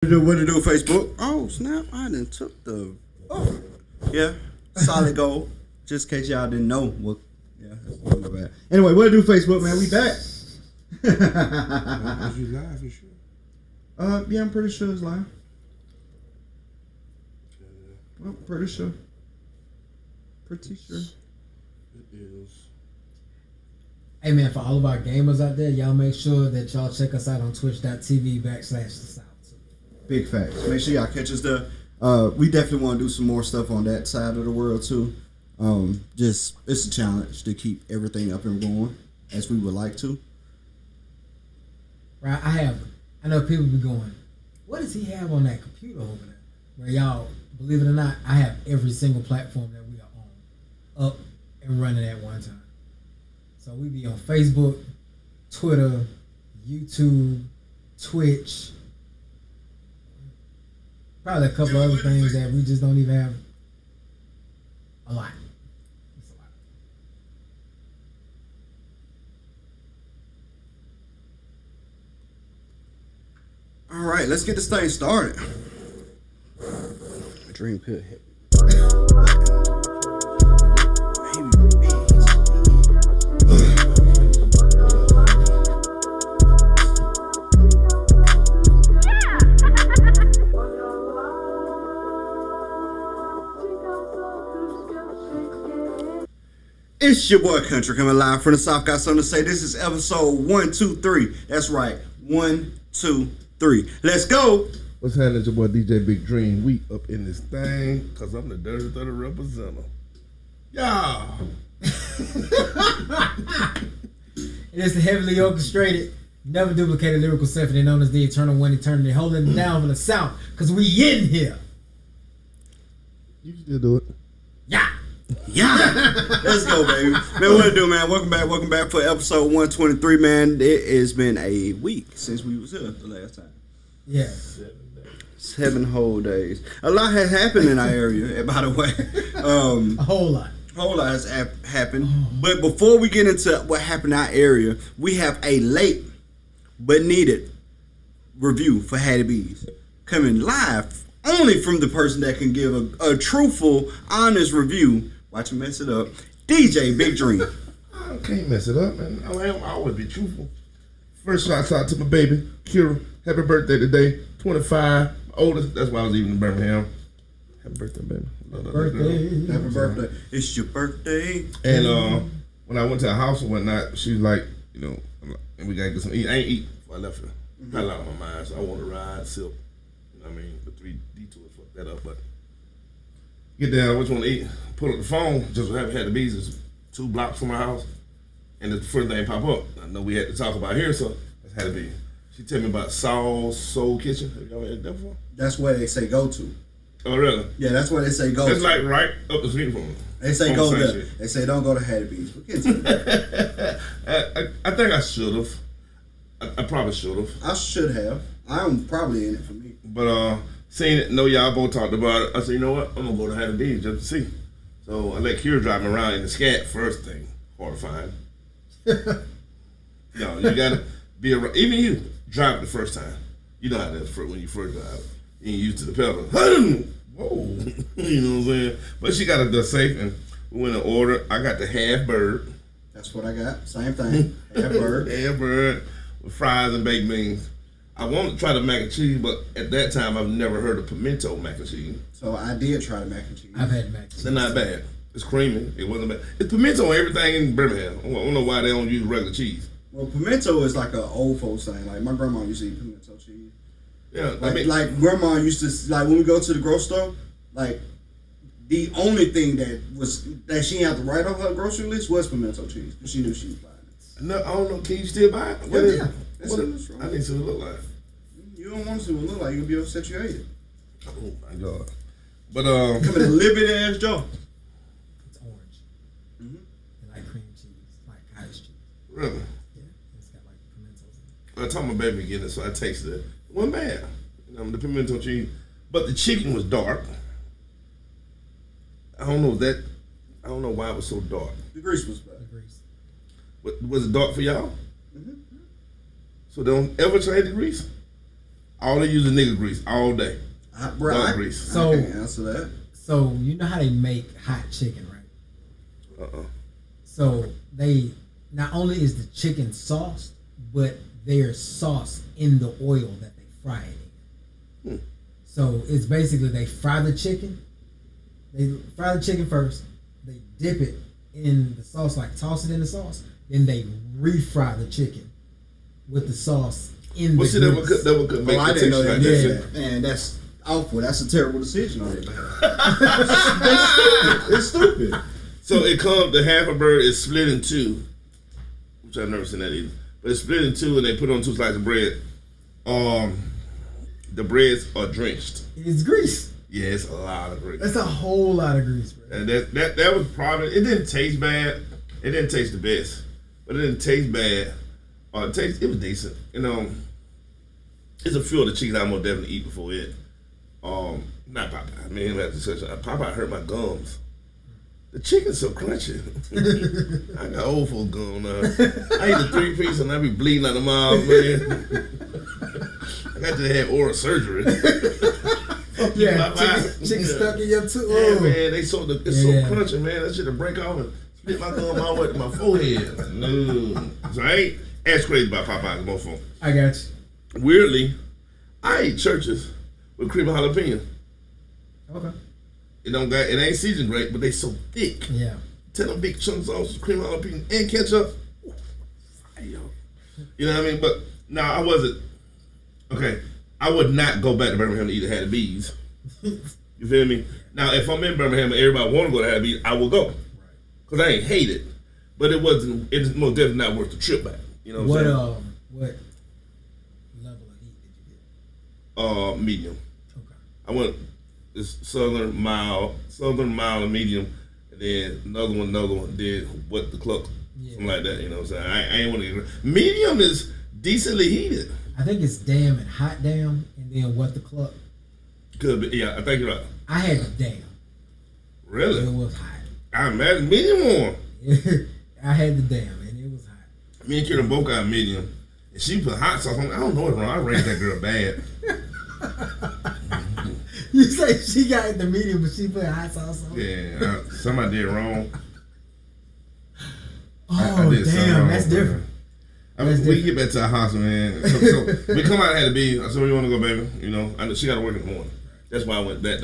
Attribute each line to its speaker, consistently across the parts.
Speaker 1: What to do, Facebook? Oh, snap. I done took the... Oh, yeah. Solid goal. Just in case y'all didn't know. What, yeah, that's my bad. Anyway, what to do, Facebook, man? We back.
Speaker 2: Is you live, you sure?
Speaker 1: Yeah, I'm pretty sure it's live. Well, pretty sure. Pretty sure.
Speaker 2: It is.
Speaker 3: Hey man, for all of our gamers out there, y'all make sure that y'all check us out on twitch.tv/the South.
Speaker 1: Big facts. Make sure y'all catch us there. We definitely want to do some more stuff on that side of the world too. Just it's a challenge to keep everything up and going as we would like to.
Speaker 3: Right, I know people be going, what does he have on that computer over there? Where y'all, believe it or not, I have every single platform that we are on up and running at one time. So we be on Facebook, Twitter, YouTube, Twitch, probably a couple other things that we just don't even have a lot. It's a lot.
Speaker 1: All right, let's get this thing started. Dream could hit. It's your boy Country coming live from the South. Got something to say. This is episode 123. That's right, 1, 2, 3. Let's go.
Speaker 2: What's happening? It's your boy DJ Big Dream. We up in this thing because I'm the Dirty 30 representative. Yeah.
Speaker 3: It is the heavily orchestrated, never duplicated lyrical symphony known as the Eternal One Eternity, holding it down for the South, because we in here.
Speaker 2: You can still do it.
Speaker 3: Yeah.
Speaker 1: Yeah. Let's go, baby. Man, what to do, man? Welcome back for episode 123, man. It has been a week since we was here the last time.
Speaker 3: Yeah.
Speaker 1: 7 whole days. A lot has happened in our area, by the way.
Speaker 3: A whole lot.
Speaker 1: Has happened. But before we get into what happened in our area, we have a late but needed review for Hattie B's coming live only from the person that can give a truthful, honest review. Watch him mess it up. DJ Big Dream.
Speaker 2: I can't mess it up, man. I always be truthful. First shout out to my baby, Kira. Happy birthday today. 25. Oldest. That's why I was even in Birmingham. Happy birthday, baby.
Speaker 1: Happy birthday. It's your birthday.
Speaker 2: And when I went to her house and whatnot, she was like, you know, and we gotta get some eat. I ain't eat before I left her. Got a lot on my mind, so I want to ride, silk. You know what I mean? The 3 detours fucked that up, but get down, what you want to eat? Pull up the phone, just had the bees is 2 blocks from my house, and the first thing pop up. I know we had to talk about here, so that's had to be. She tell me about Saul's Soul Kitchen. Have y'all had that before?
Speaker 1: That's where they say go to.
Speaker 2: Oh, really?
Speaker 1: Yeah, that's where they say go.
Speaker 2: It's
Speaker 1: to.
Speaker 2: like right up the street from me.
Speaker 1: They say go there. They say don't go to Hattie B's.
Speaker 2: I think I should have. I probably should have.
Speaker 1: I should have. I'm probably in it for me.
Speaker 2: But seeing it, know y'all both talked about it. I said, you know what? I'm gonna go to Hattie B's just to see. So I let Kira drive me around in the scat first thing. Horrifying. No, you gotta be around. Even you drive it the first time. You know how that's when you first drive. You ain't used to the pedal. Whoa. You know what I'm saying? But she got it done safe, and we went in order. I got the half bird.
Speaker 1: That's what I got. Same thing. Half bird.
Speaker 2: Half bird with fries and baked beans. I wanted to try the mac and cheese, but at that time I've never heard of pimento mac and cheese.
Speaker 1: So I did try the mac and cheese.
Speaker 3: I've had mac and cheese.
Speaker 2: They're not bad. It's creamy. It wasn't bad. It's pimento on everything in Birmingham. I don't know why they don't use regular cheese.
Speaker 1: Well, pimento is like an old folks thing. Like my grandma used to eat pimento cheese.
Speaker 2: Yeah,
Speaker 1: like grandma used to, like when we go to the grocery store, like the only thing that she had to write on her grocery list was pimento cheese because she knew she was buying it.
Speaker 2: No, I don't know. Can you still buy it?
Speaker 1: Yeah.
Speaker 2: I need to see what it look like.
Speaker 1: You don't want to see what it look like. You'll be upset you ate it.
Speaker 2: Oh my god! But
Speaker 1: come in a livid ass jar.
Speaker 3: It's orange.
Speaker 1: Mm-hmm.
Speaker 3: And like cream cheese, like cottage cheese.
Speaker 2: Really?
Speaker 3: Yeah. It's got like pimentos in it.
Speaker 2: I told my baby to get it, so I tasted it. It wasn't bad. The pimento cheese, but the chicken was dark. I don't know why it was so dark.
Speaker 1: The grease was bad.
Speaker 3: The grease.
Speaker 2: Was it dark for y'all?
Speaker 1: Mm-hmm.
Speaker 2: So don't ever change the grease. All they use is nigga grease all day.
Speaker 1: Bro,
Speaker 2: Dog grease.
Speaker 3: So-
Speaker 1: I can't answer that.
Speaker 3: So you know how they make hot chicken, right? So they not only is the chicken sauced, but there's sauce in the oil that they fry it in. So it's basically they fry the chicken. They fry the chicken first. They dip it in the sauce, like toss it in the sauce. Then they refry the chicken with the sauce in
Speaker 2: Well,
Speaker 3: the
Speaker 2: see,
Speaker 3: grease.
Speaker 2: that would make
Speaker 1: I
Speaker 2: the
Speaker 1: didn't know
Speaker 2: texture
Speaker 1: that.
Speaker 2: like that
Speaker 3: Yeah.
Speaker 2: shit.
Speaker 1: Man, that's awful. That's a terrible decision on their behalf. It's stupid.
Speaker 2: So it comes, the half a bird is split in two, which I've never seen that either. But it's split in two and they put on 2 slices of bread. The breads are drenched.
Speaker 3: It's grease.
Speaker 2: Yeah, it's a lot of grease.
Speaker 3: That's a whole lot of grease, bro.
Speaker 2: And that was probably, it didn't taste bad. It didn't taste the best. But it didn't taste bad. It was decent. You know, it's a few of the chicken I most definitely eat before it. Not Popeye. I mean, Popeye hurt my gums. The chicken's so crunchy. I got old folk gum now. I eat a 3-piece and I be bleeding out the mouth, man. I got to have oral surgery.
Speaker 3: Yeah,
Speaker 2: Popeye.
Speaker 3: chicken stuck in your tooth.
Speaker 2: Yeah,
Speaker 3: Oh.
Speaker 2: man, it's so crunchy, man. That shit will break off and split my gum all the way to my forehead. No. So I ain't as crazy about Popeye's motherfucker.
Speaker 3: I got you.
Speaker 2: Weirdly, I eat churches with cream and jalapeno.
Speaker 3: Okay.
Speaker 2: It ain't seasoned great, but they so thick.
Speaker 3: Yeah.
Speaker 2: 10 of them big chunks of sauce, cream and jalapeno, and ketchup. Ooh, fire. You know what I mean? But no, I wasn't. Okay, I would not go back to Birmingham to eat at Hattie B's. You feel me? Now, if I'm in Birmingham and everybody want to go to Hattie B's, I will go. Because I ain't hate it. But it's most definitely not worth the trip back. You know what I'm saying?
Speaker 3: What level of heat did you get?
Speaker 2: Medium.
Speaker 3: Okay.
Speaker 2: I went this southern mild, and medium, and then another one, then what the clock, something like that. You know what I'm saying? I ain't want to get medium is decently heated.
Speaker 3: I think it's damn and hot damn, and then what the cluck.
Speaker 2: Could be, yeah. I think you're right.
Speaker 3: I had the damn.
Speaker 2: Really?
Speaker 3: It was hot.
Speaker 2: I imagine medium warm.
Speaker 3: I had the damn, and it was hot.
Speaker 2: Me and Kira both got medium, and she put hot sauce on. I don't know what's wrong. I raised that girl bad.
Speaker 3: You say she got the medium, but she put hot sauce on.
Speaker 2: Yeah, somebody did wrong.
Speaker 3: Oh,
Speaker 2: I did something
Speaker 3: damn,
Speaker 2: wrong,
Speaker 3: that's
Speaker 2: but,
Speaker 3: different.
Speaker 2: We get back to the house, man. So we come out and had to be. I said, "Where you want to go, baby?" You know, I know she got to work in the morning. That's why I went that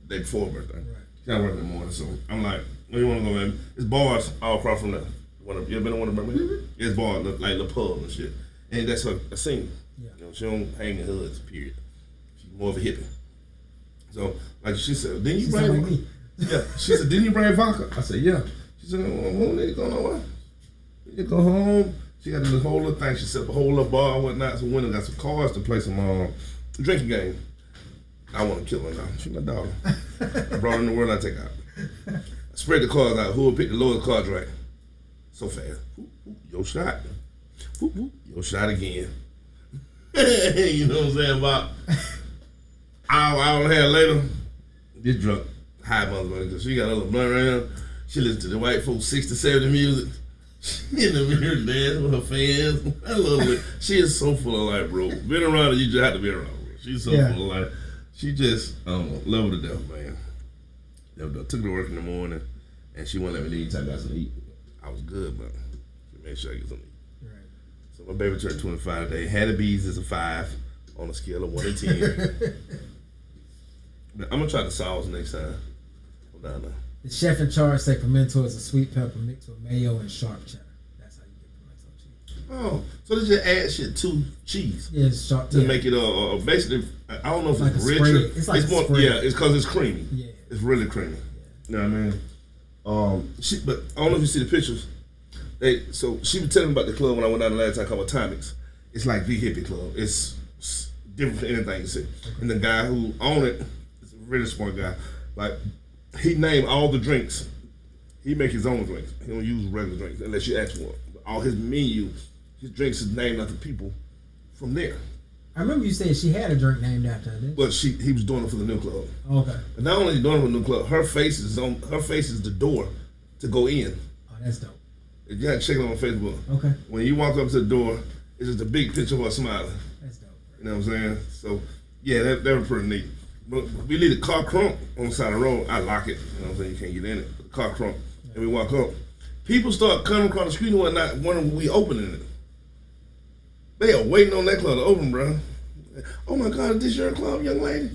Speaker 2: day before her birthday.
Speaker 3: Right.
Speaker 2: She got to work in the morning, so I'm like, "Where you want to go, baby?" It's bars all across from there. You ever been to one of them? Mm-hmm. It's bars like the pub and shit, and that's her a scene.
Speaker 3: Yeah.
Speaker 2: You know, she don't hang in hoods. Period. She's more of a hippie. So, like she said, didn't you
Speaker 3: She
Speaker 2: bring?
Speaker 3: sound like me.
Speaker 2: Yeah, she said, "Didn't you bring vodka?" I said, "Yeah." She said, "Well, we need to go nowhere. We need to go home." She got this whole little thing. She set up a whole little bar and whatnot. So window got some cards to play some drinking game. I want to kill her now. She's my daughter. I brought her in the world. I take out. I spread the cards out. Who will pick the lowest cards right? So fast. Your shot. Your shot again. You know what I'm saying? About hour and a half later, this drunk high motherfucker, because she got a little blunt around. She listens to the white folks 60, 70 music. She in the mirror dancing with her fans. I love it. She is so full of life, bro. Being around her, you just have to be around her. She's so full of life. She just, I don't know, love her to death, man. Took her to work in the morning, and she wouldn't let me leave until I got something to eat. I was good, but she made sure I get something to eat.
Speaker 3: Right.
Speaker 2: So my baby turned 25 today. Hattie B's is a 5 on a scale of 1 to 10. I'm going to try the sauce next time. Hold on now.
Speaker 3: The chef in charge say pimento is a sweet pepper mixed with mayo and sharp cheddar. That's how you get pimento cheese.
Speaker 2: Oh, so they just add shit to cheese
Speaker 3: Yeah, it's sharp.
Speaker 2: to make it basically. I don't know if
Speaker 3: Like
Speaker 2: it's
Speaker 3: a
Speaker 2: richer.
Speaker 3: spread. It's like a
Speaker 2: more.
Speaker 3: spread.
Speaker 2: Yeah, it's because it's creamy.
Speaker 3: Yeah.
Speaker 2: It's really creamy. You know what I mean? But I don't know if you see the pictures. So she was telling me about the club when I went down the last time called Atomics. It's like the hippie club. It's different from anything you see. And the guy who owned it is a really smart guy. Like he named all the drinks. He make his own drinks. He don't use regular drinks unless you ask for it. All his menu, his drinks is named after people from there.
Speaker 3: I remember you said she had a drink named after her, didn't
Speaker 2: But he was doing it for the new club.
Speaker 3: she? Okay.
Speaker 2: But not only doing it for the new club, her face is the door to go in.
Speaker 3: Oh, that's dope.
Speaker 2: You got to check it on Facebook.
Speaker 3: Okay.
Speaker 2: When you walk up to the door, it's just a big picture of her smiling.
Speaker 3: That's dope.
Speaker 2: You know what I'm saying? So, yeah, that was pretty neat. But we leave the car crunk on the side of the road. I lock it. You know what I'm saying? You can't get in it. The car crunk. And we walk up. People start coming across the street and whatnot, wondering when we opening it. They are waiting on that club to open, bro. Oh my God, is this your club, young lady?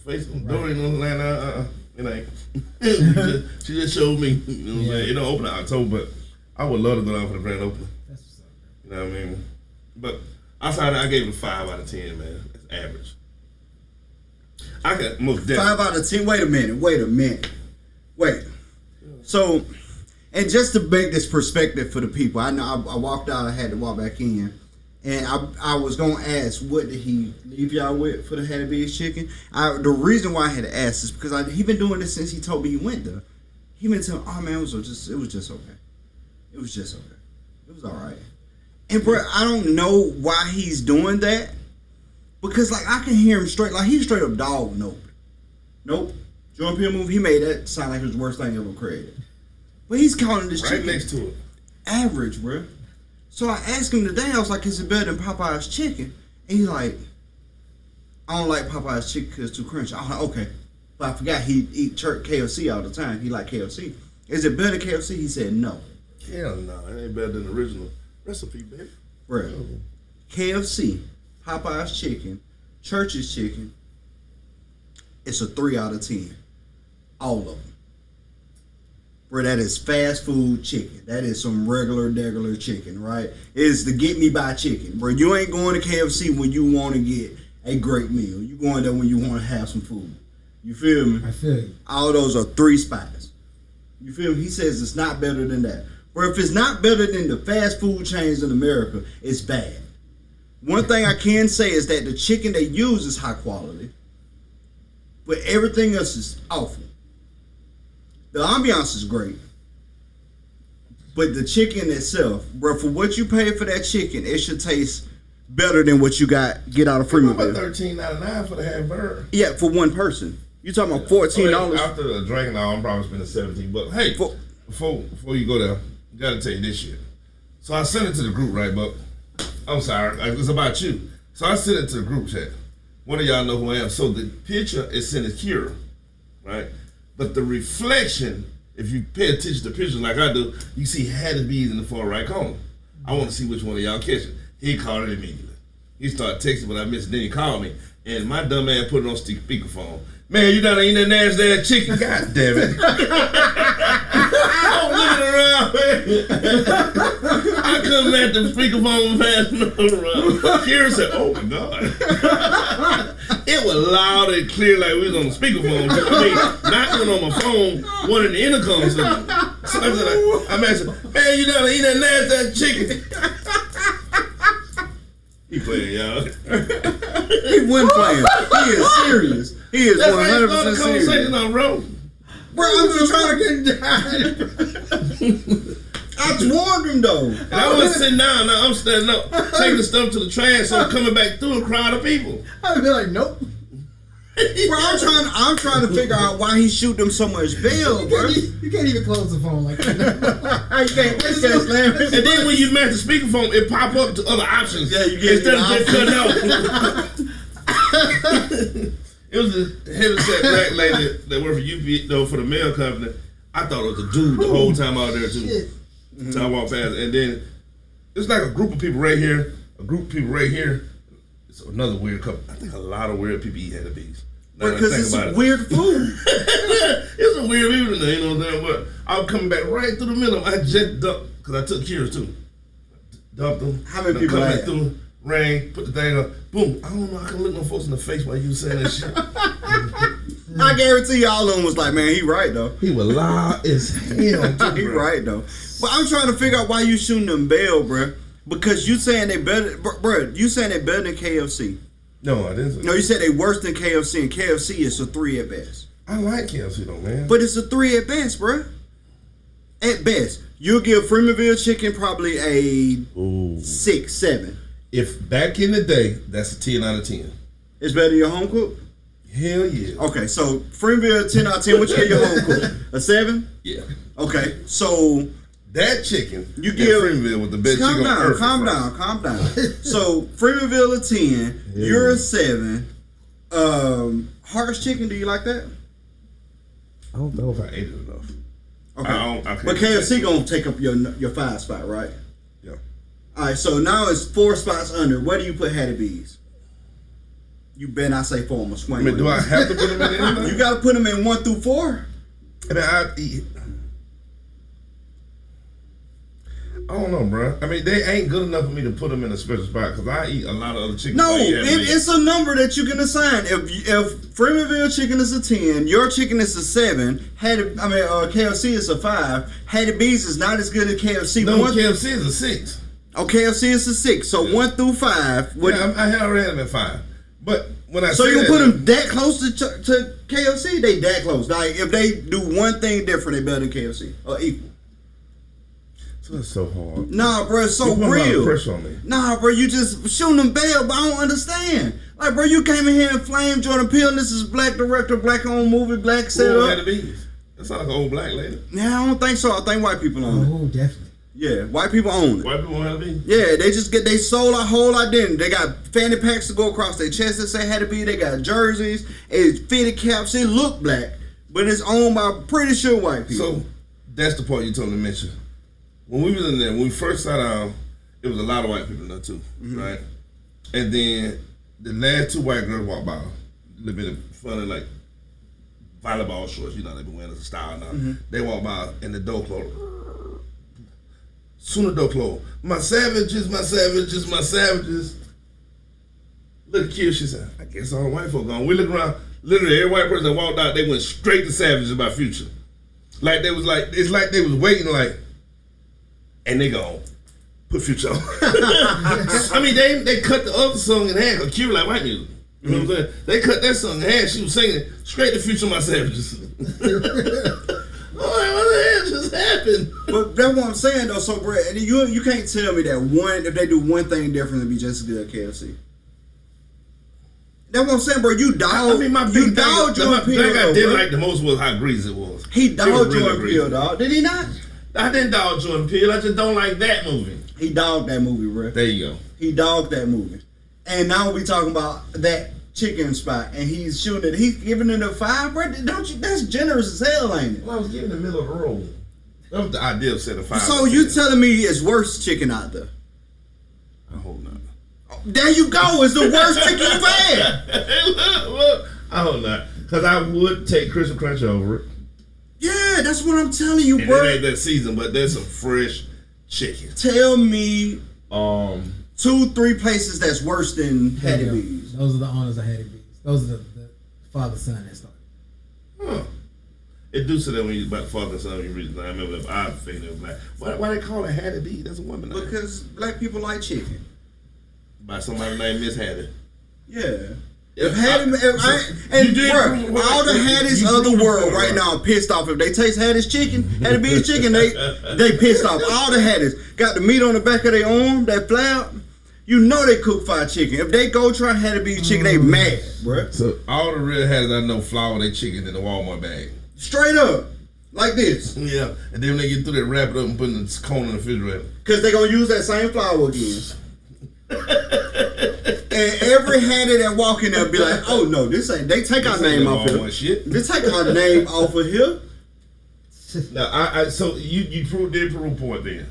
Speaker 2: Face on the door, you know what I'm saying? It ain't. She just showed me. You know what I'm saying? It don't open in October, but I would love to go down for the grand opening.
Speaker 3: That's what's up,
Speaker 2: You know what I mean? But outside, I gave it a 5 out of 10, man. It's average. I got most definitely
Speaker 1: 5 out of 10. Wait a minute. Wait. So, and just to make this perspective for the people, I know I walked out. I had to walk back in. And I was going to ask, what did he leave y'all with for the Hattie B's chicken? The reason why I had to ask is because he been doing this since he told me he went there. He been telling me, oh man, it was just okay. It was just okay. It was all right. And bro, I don't know why he's doing that. Because like I can hear him straight, like he's straight up dog nope. Jordan Peele movie, he made that sound like it was the worst thing ever created. But he's calling this chicken
Speaker 2: right next to it.
Speaker 1: average, bro. So I asked him today, I was like, is it better than Popeye's chicken? And he's like, I don't like Popeye's chicken because it's too crunchy. I was like, okay. But I forgot he eat KFC all the time. He like KFC. Is it better than KFC? He said no.
Speaker 2: Hell no, it ain't better than the original recipe, baby.
Speaker 1: Bro, KFC, Popeye's chicken, Church's chicken, it's a 3 out of 10. All of them. Bro, that is fast food chicken. That is some regular chicken, right? It's the get me by chicken. Bro, you ain't going to KFC when you want to get a great meal. You going there when you want to have some food. You feel me?
Speaker 3: I feel you.
Speaker 1: All those are 3 spots. You feel me? He says it's not better than that. Bro, if it's not better than the fast food chains in America, it's bad. One thing I can say is that the chicken they use is high quality, but everything else is awful. The ambiance is great, but the chicken itself, bro, for what you pay for that chicken, it should taste better than what you get out of Freeman.
Speaker 2: About $13.99 for the half burger.
Speaker 1: Yeah, for one person. You talking about $14?
Speaker 2: After the drink, now I'm probably spending $17. Hey, before you go there, I gotta tell you this shit. So I sent it to the group, right, Buck? I'm sorry, it's about you. So I sent it to the group chat. One of y'all know who I am. So the picture is sent as Kira, right? But the reflection, if you pay attention to pictures like I do, you see Hattie B's in the far right corner. I want to see which one of y'all catch it. He called it immediately. He started texting, but I missed it. Then he called me, and my dumb ass put it on speakerphone. Man, you down there eating that nasty ass chicken? God damn it! I'm looking around, man. I couldn't let the speakerphone pass around. Kira said, "Oh my God!" It was loud and clear, like we was on the speakerphone. I mean, not one on my phone, one in the intercom. So I'm asking, man, you down there eating that nasty ass chicken? He playing, y'all.
Speaker 1: He wasn't playing. He is serious. He is 100% serious.
Speaker 2: Conversation, bro.
Speaker 1: Bro, I'm just trying to get down. I warned him though.
Speaker 2: And I wasn't sitting down. Now I'm standing up, taking the stuff to the trash. So I'm coming back through a crowd of people.
Speaker 3: I'd be like, nope.
Speaker 1: Bro, I'm trying to figure out why he shoot them so much bail, bro.
Speaker 3: You can't even close the phone like that.
Speaker 1: You can't slam it.
Speaker 2: And then when you match the speakerphone, it pop up to other options.
Speaker 1: Yeah, you get
Speaker 2: instead of just cutting out. It was a heavy-set black lady that worked for UP, though, for the mail company. I thought it was a dude the whole time out there too.
Speaker 3: Shit.
Speaker 2: So I walked past, and then it's like a group of people right here, a group of people right here. It's another weird couple. I think a lot of weird people eat Hattie B's.
Speaker 1: Because it's weird food.
Speaker 2: It's some weird people in there, you know what I'm saying? But I was coming back right through the middle. I just dumped, because I took Kira's too. Dumped them.
Speaker 1: How many people had?
Speaker 2: Through, rang, put the thing up, boom. I don't know, I can look no folks in the face while you was saying that shit.
Speaker 1: I guarantee you all of them was like, man, he right though.
Speaker 2: He was loud as hell.
Speaker 1: He right though. But I'm trying to figure out why you shooting them bail, bro. Because you saying they better, bro. You saying they better than KFC?
Speaker 2: No, I didn't.
Speaker 1: No, you said they worse than KFC, and KFC is a 3 at best.
Speaker 2: I like KFC though, man.
Speaker 1: But it's a 3 at best, bro. At best, you'll give Freemanville chicken probably a 6, 7.
Speaker 2: If back in the day, that's a 10 out of 10.
Speaker 1: It's better than your home cook?
Speaker 2: Hell yeah.
Speaker 1: Okay, so Freemanville 10 out of 10. What you get your home cook? A 7?
Speaker 2: Yeah.
Speaker 1: Okay, so
Speaker 2: That chicken,
Speaker 1: You
Speaker 2: in
Speaker 1: give
Speaker 2: Freemanville was the best chicken on earth.
Speaker 1: calm down. So Freemanville a 10, you're a 7. Hart's chicken, do you like that?
Speaker 2: I don't know if I ate it enough.
Speaker 1: Okay.
Speaker 2: I can't
Speaker 1: But KFC gonna take up your 5 spot, right?
Speaker 2: Yeah.
Speaker 1: All right, so now it's 4 spots under. Where do you put Hattie B's? You better not say 4. I'm gonna swing.
Speaker 2: I mean, do I have to put them in anything?
Speaker 1: You gotta put them in 1 through 4.
Speaker 2: I mean, I don't know, bro. I mean, they ain't good enough for me to put them in a special spot because I eat a lot of other chicken.
Speaker 1: No, it's a number that you can assign. If Freemanville chicken is a 10, your chicken is a 7. KFC is a 5. Hattie B's is not as good as KFC.
Speaker 2: No, KFC is a 6.
Speaker 1: Oh, KFC is a 6. So 1 through 5.
Speaker 2: I had already had them at 5. But when I
Speaker 1: so
Speaker 2: say
Speaker 1: you
Speaker 2: that,
Speaker 1: put them that close to KFC? They that close. Like if they do one thing different, they better than KFC or equal.
Speaker 2: So that's so hard.
Speaker 1: Nah, bro, it's so
Speaker 2: you
Speaker 1: real.
Speaker 2: A lot of pressure on me.
Speaker 1: Nah, bro, you just shooting them bail, but I don't understand. Like, bro, you came in here and flamed Jordan Peele, and this is black director, black owned movie, black setup.
Speaker 2: That sounds like an old black lady.
Speaker 1: Yeah, I don't think so. I think white people own it.
Speaker 3: Oh, definitely.
Speaker 1: Yeah, white people own it.
Speaker 2: White people want to be?
Speaker 1: Yeah, they sold a whole identity. They got fanny packs to go across their chest that say had to be. They got jerseys, it's fitted caps. It look black, but it's owned by pretty sure white people.
Speaker 2: So that's the part you told me to mention. When we was in there, when we first sat down, it was a lot of white people in there too, right? And then the last 2 white girls walked by, a little bit of funny like volleyball shorts, you know, they been wearing as a style now. They walked by and the door closed. Soon the door closed. My savages, my savages, my savages. Look at Kia, she said, I guess all the white folk gone. We look around, literally every white person that walked out, they went straight to savages about Future. It's like they was waiting like, and they go, put Future on. I mean, they cut the other song in half, because Q like white music. You know what I'm saying? They cut that song in half, she was singing it, straight to Future My Savages. I'm like, what the hell just happened?
Speaker 1: But that's what I'm saying though, so bro, you can't tell me that if they do one thing different, it'll be just as good as KFC. That's what I'm saying, bro. You dogged.
Speaker 2: My thing I didn't like the most was how greasy it was.
Speaker 1: He dogged Jordan Peele, dog. Did he not?
Speaker 2: I didn't dog Jordan Peele. I just don't like that movie.
Speaker 1: He dogged that movie, bro.
Speaker 2: There you go.
Speaker 1: He dogged that movie. And now we talking about that chicken spot, and he's shooting it. He's giving it a 5, bro. Don't you? That's generous as hell, ain't it?
Speaker 2: Well, I was giving the middle of the road. That was the idea of setting a 5.
Speaker 1: So you telling me it's worse chicken out there?
Speaker 2: I hope not.
Speaker 1: There you go. It's the worst chicken you've had.
Speaker 2: Look, I hope not. Because I would take Crystal Crunch over it.
Speaker 1: Yeah, that's what I'm telling you,
Speaker 2: and
Speaker 1: bro.
Speaker 2: It ain't that season, but there's some fresh chicken.
Speaker 1: Tell me 2-3 places that's worse than Hattie B's.
Speaker 3: Those are the owners of Hattie B's. Those are the father-son that started.
Speaker 2: Huh. It do say that when you about father and son, you read. I remember that odd thing that was like, why they call it Hattie B? That's a woman name.
Speaker 1: Because black people like chicken.
Speaker 2: By somebody named Miss Hattie.
Speaker 1: Yeah.
Speaker 2: All
Speaker 1: the Hatties of the world right now are pissed off. If they taste Hattie's chicken, Hattie B's chicken, they pissed off. All the Hatties got the meat on the back of their arm, that flap. You know they cook fried chicken. If they go try Hattie B's chicken, they mad, bro.
Speaker 2: So all the real Hatties I know flour their chicken in the Walmart bag.
Speaker 1: Straight up. Like this.
Speaker 2: Yeah. And then when they get through, they wrap it up and put it in the cone in the refrigerator.
Speaker 1: Because they're going to use that same flour again. And every Hattie that walk in there be like, oh no, this ain't. They take our name off here.
Speaker 2: Shit.
Speaker 1: They take our name off of here.
Speaker 2: Now, so you did prove a point then.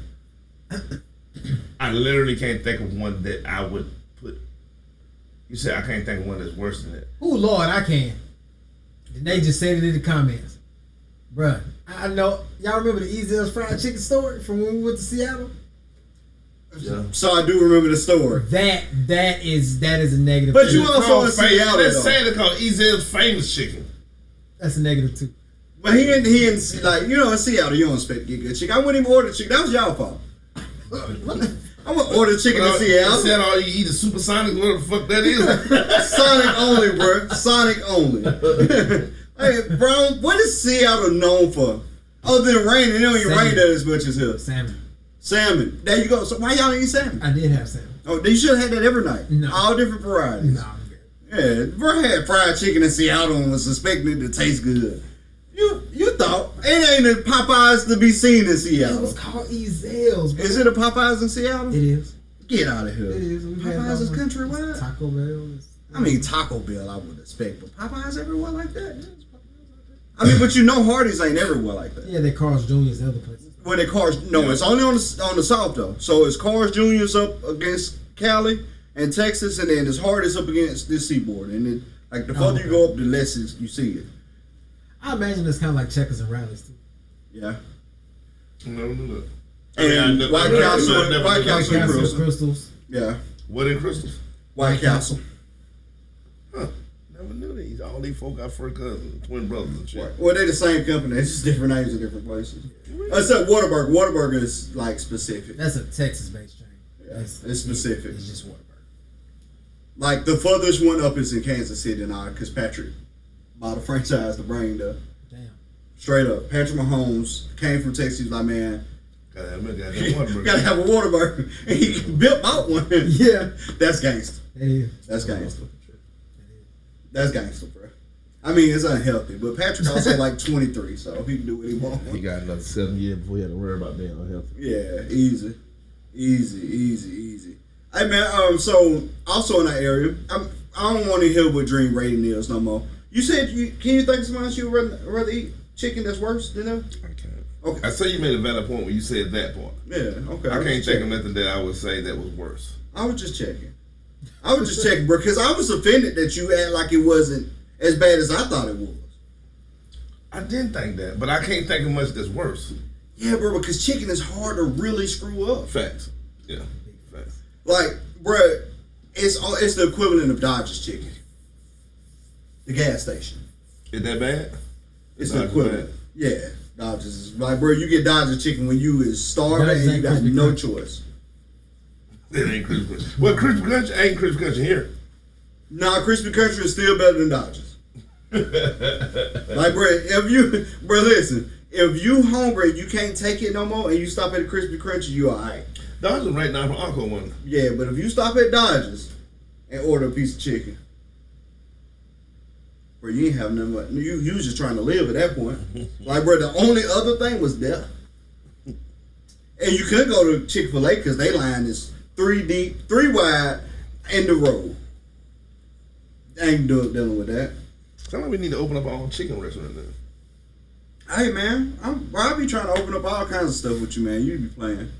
Speaker 2: I literally can't think of one that I would put. You said I can't think of one that's worse than that.
Speaker 3: Oh Lord, I can. And they just said it in the comments. Bruh, I know. Y'all remember the Ezel's fried chicken story from when we went to Seattle?
Speaker 2: Yeah.
Speaker 1: So I do remember the story.
Speaker 3: That is a negative.
Speaker 1: But you also in Seattle.
Speaker 2: Let's say they call Ezel's famous chicken.
Speaker 3: That's a negative too.
Speaker 1: But he didn't like, you know, in Seattle you don't expect to get good chicken. I wouldn't even order chicken. That was y'all fault. I'm gonna order chicken in Seattle.
Speaker 2: Seattle, all you eat is supersonic, whatever the fuck that is.
Speaker 1: Sonic only, bro. Sonic only. Hey, bro, what is Seattle known for? Other than rain, it don't even rain there as much as here. Salmon. There you go. So why y'all eat salmon?
Speaker 3: I did have salmon.
Speaker 1: Oh, you should have had that every night.
Speaker 3: No.
Speaker 1: All different varieties.
Speaker 3: No.
Speaker 1: Yeah, bro had fried chicken in Seattle and was expecting it to taste good. You thought. It ain't a Popeyes to be seen in
Speaker 3: It
Speaker 1: Seattle.
Speaker 3: was called Ezel's. Bro.
Speaker 1: Is it a Popeyes in Seattle?
Speaker 3: It is.
Speaker 1: Get out of here.
Speaker 3: It is.
Speaker 1: Popeyes is countrywide.
Speaker 3: Taco Bell.
Speaker 1: I mean, Taco Bell I would expect, but Popeyes everywhere like that. I mean, but you know Hardee's ain't everywhere like that.
Speaker 3: Yeah, they Carl's Jr.'s the other places.
Speaker 1: When they Cars, no, it's only on the south though. So it's Cars Junior's up against Cali and Texas, and then it's Hardee's up against this seaboard. And then like the further you go up, the less you see it.
Speaker 3: I imagine it's kind of like Checkers and Rallies too.
Speaker 1: Yeah.
Speaker 2: No, look.
Speaker 1: And White Castle, White Castle and Crystals.
Speaker 3: Crystals.
Speaker 1: Yeah.
Speaker 2: What in Crystals?
Speaker 1: White Castle.
Speaker 2: Huh. Never knew these. All these folk got first cousins, twin brothers and shit.
Speaker 1: Well, they're the same company. It's just different names in different places. Except Whataburger. Whataburger is like specific.
Speaker 3: That's a Texas-based chain.
Speaker 1: Yeah, it's specific.
Speaker 3: It's just Whataburger.
Speaker 1: Like the furthest one up is in Kansas City now because Patrick bought a franchise to bring the.
Speaker 3: Damn.
Speaker 1: Straight up, Patrick Mahomes came from Texas. He was like, man,
Speaker 2: Gotta have Whataburger.
Speaker 1: gotta have a Whataburger, and he built out one.
Speaker 3: Yeah,
Speaker 1: that's gangster.
Speaker 3: it is.
Speaker 1: That's gangster. That's gangster, bro. I mean, it's unhealthy, but Patrick also like 23, so he can do what he wants.
Speaker 2: He got another 7 years before he had to worry about being unhealthy.
Speaker 1: Yeah, easy. Hey man, so also in that area, I don't want to hear what Dream rating is no more. You said can you think of somebody else you would rather eat chicken that's worse than them?
Speaker 2: I can't.
Speaker 1: Okay.
Speaker 2: I say you made a valid point when you said that part.
Speaker 1: Yeah, okay.
Speaker 2: I can't think of nothing that I would say that was worse.
Speaker 1: I was just checking, bro, because I was offended that you act like it wasn't as bad as I thought it was.
Speaker 2: I didn't think that, but I can't think of much that's worse.
Speaker 1: Yeah, bro, because chicken is hard to really screw up.
Speaker 2: Facts. Yeah. Facts.
Speaker 1: Like, bro, it's the equivalent of Dodger's chicken. The gas station.
Speaker 2: Is that bad?
Speaker 1: It's the equivalent. Bad? Yeah, Dodger's is like, bro, you get Dodger's chicken when you is starving and you got no choice.
Speaker 2: It ain't crispy country. Well, crispy country ain't crispy country here.
Speaker 1: Nah, crispy country is still better than Dodger's. Like, bro, listen, if you hungry and you can't take it no more and you stop at a crispy country, you alright.
Speaker 2: Dodger's right now from Uncle one.
Speaker 1: Yeah, but if you stop at Dodger's and order a piece of chicken, bro, you ain't have nothing but you was just trying to live at that point. Like, bro, the only other thing was death. And you couldn't go to Chick-fil-A because they line is 3 deep, 3 wide, in the road. I ain't dealing with that.
Speaker 2: Sound like we need to open up our own chicken restaurant then.
Speaker 1: Hey man, I'll be trying to open up all kinds of stuff with you, man. You be playing.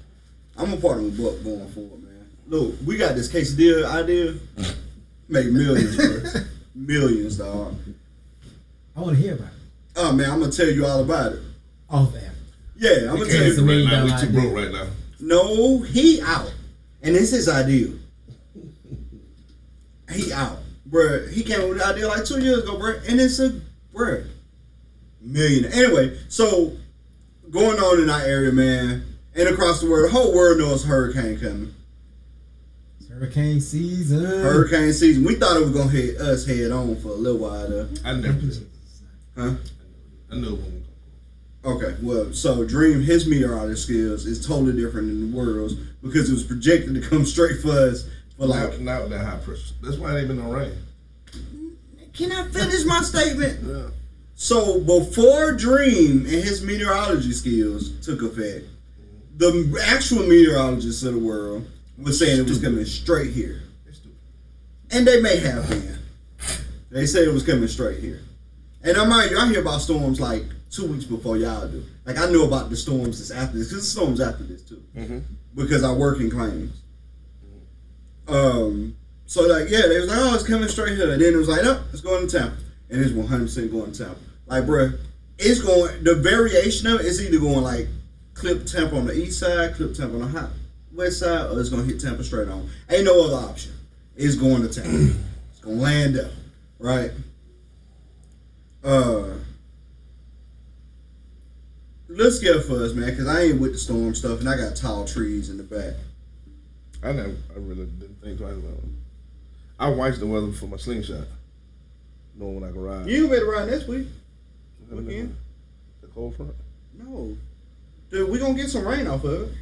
Speaker 1: I'm a partner with Buck going forward, man. Look, we got this quesadilla idea. Make millions, bro. Millions, dog.
Speaker 3: I want to hear about it.
Speaker 1: Oh man, I'm gonna tell you all about it.
Speaker 3: Off air.
Speaker 1: Yeah, I'm gonna tell you.
Speaker 2: Right now, we
Speaker 3: $1
Speaker 2: too broke right now.
Speaker 1: No, he out, and it's his idea. He out, bruh. He came up with the idea like 2 years ago, bruh, and it's a million. Anyway, so going on in our area, man, and across the world, the whole world knows hurricane coming.
Speaker 3: It's hurricane season.
Speaker 1: Hurricane season. We thought it was gonna hit us head on for a little while though.
Speaker 2: I never did.
Speaker 1: Huh?
Speaker 2: I know when.
Speaker 1: Okay, well, so Dream, his meteorology skills is totally different than the world's because it was projected to come straight for us for like.
Speaker 2: Not with that high pressure. That's why it ain't been no rain.
Speaker 1: Can I finish my statement?
Speaker 2: Yeah.
Speaker 1: So before Dream and his meteorology skills took effect, the actual meteorologists of the world was saying it was coming straight here. And they may have been. They said it was coming straight here. And I mind you, I hear about storms like 2 weeks before y'all do. Like I know about the storms that's after this, because the storms after this too. Mm-hmm. Because I work in claims. So like, yeah, they was like, oh, it's coming straight here. And then it was like, oh, it's going to Tampa. And it's 100% going to Tampa. Like, bruh, it's going, the variation of it is either going like clip Tampa on the east side, clip Tampa on the west side, or it's going to hit Tampa straight on. Ain't no other option. It's going to Tampa. It's going to land up, right? Let's get it for us, man, because I ain't with the storm stuff, and I got tall trees in the back.
Speaker 2: I really didn't think twice about it. I watched the weather for my slingshot, knowing when I can ride.
Speaker 1: You better ride next week. Weekend?
Speaker 2: The cold front?
Speaker 1: No. Dude, we gonna get some rain off of it.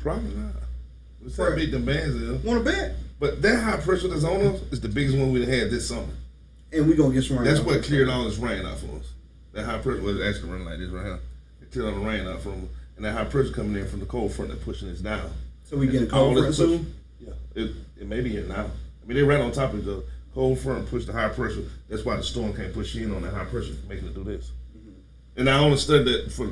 Speaker 2: Probably not. Let's see how big them bands is.
Speaker 1: Wanna bet?
Speaker 2: But that high pressure that's on us is the biggest one we've had this summer.
Speaker 1: And we gonna get some rain.
Speaker 2: That's what cleared all this rain off of us. That high pressure was actually running like this right here. Until the rain out from, and that high pressure coming in from the cold front and pushing us down.
Speaker 1: So we getting cold front soon?
Speaker 2: Yeah, it may be here now. I mean, they ran on top of the cold front, pushed the high pressure. That's why the storm can't push in on that high pressure, making it do this. And I only studied that for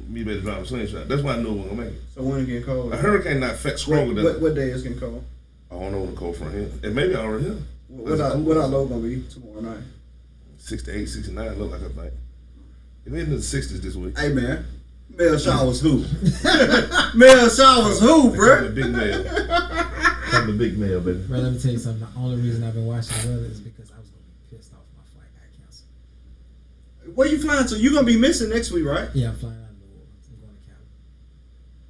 Speaker 2: me better drive a slingshot. That's why I know we're gonna make it.
Speaker 1: So when it getting cold?
Speaker 2: A hurricane not fat stronger than.
Speaker 1: What day is getting cold?
Speaker 2: I don't know when the cold front here. It may be already here.
Speaker 1: What our low gonna be tomorrow night?
Speaker 2: 68, 69 look like I think. It in the 60s this week.
Speaker 1: Hey man, Mel Shaw was who? Mel Shaw was who, bro?
Speaker 2: The big male. I'm the big male, baby.
Speaker 3: Bro, let me tell you something. The only reason I've been watching the weather is because I was gonna be pissed off my flight got canceled.
Speaker 1: Where you flying to? You gonna be missing next week, right?
Speaker 3: Yeah, I'm flying out of New Orleans. I'm going to Cali.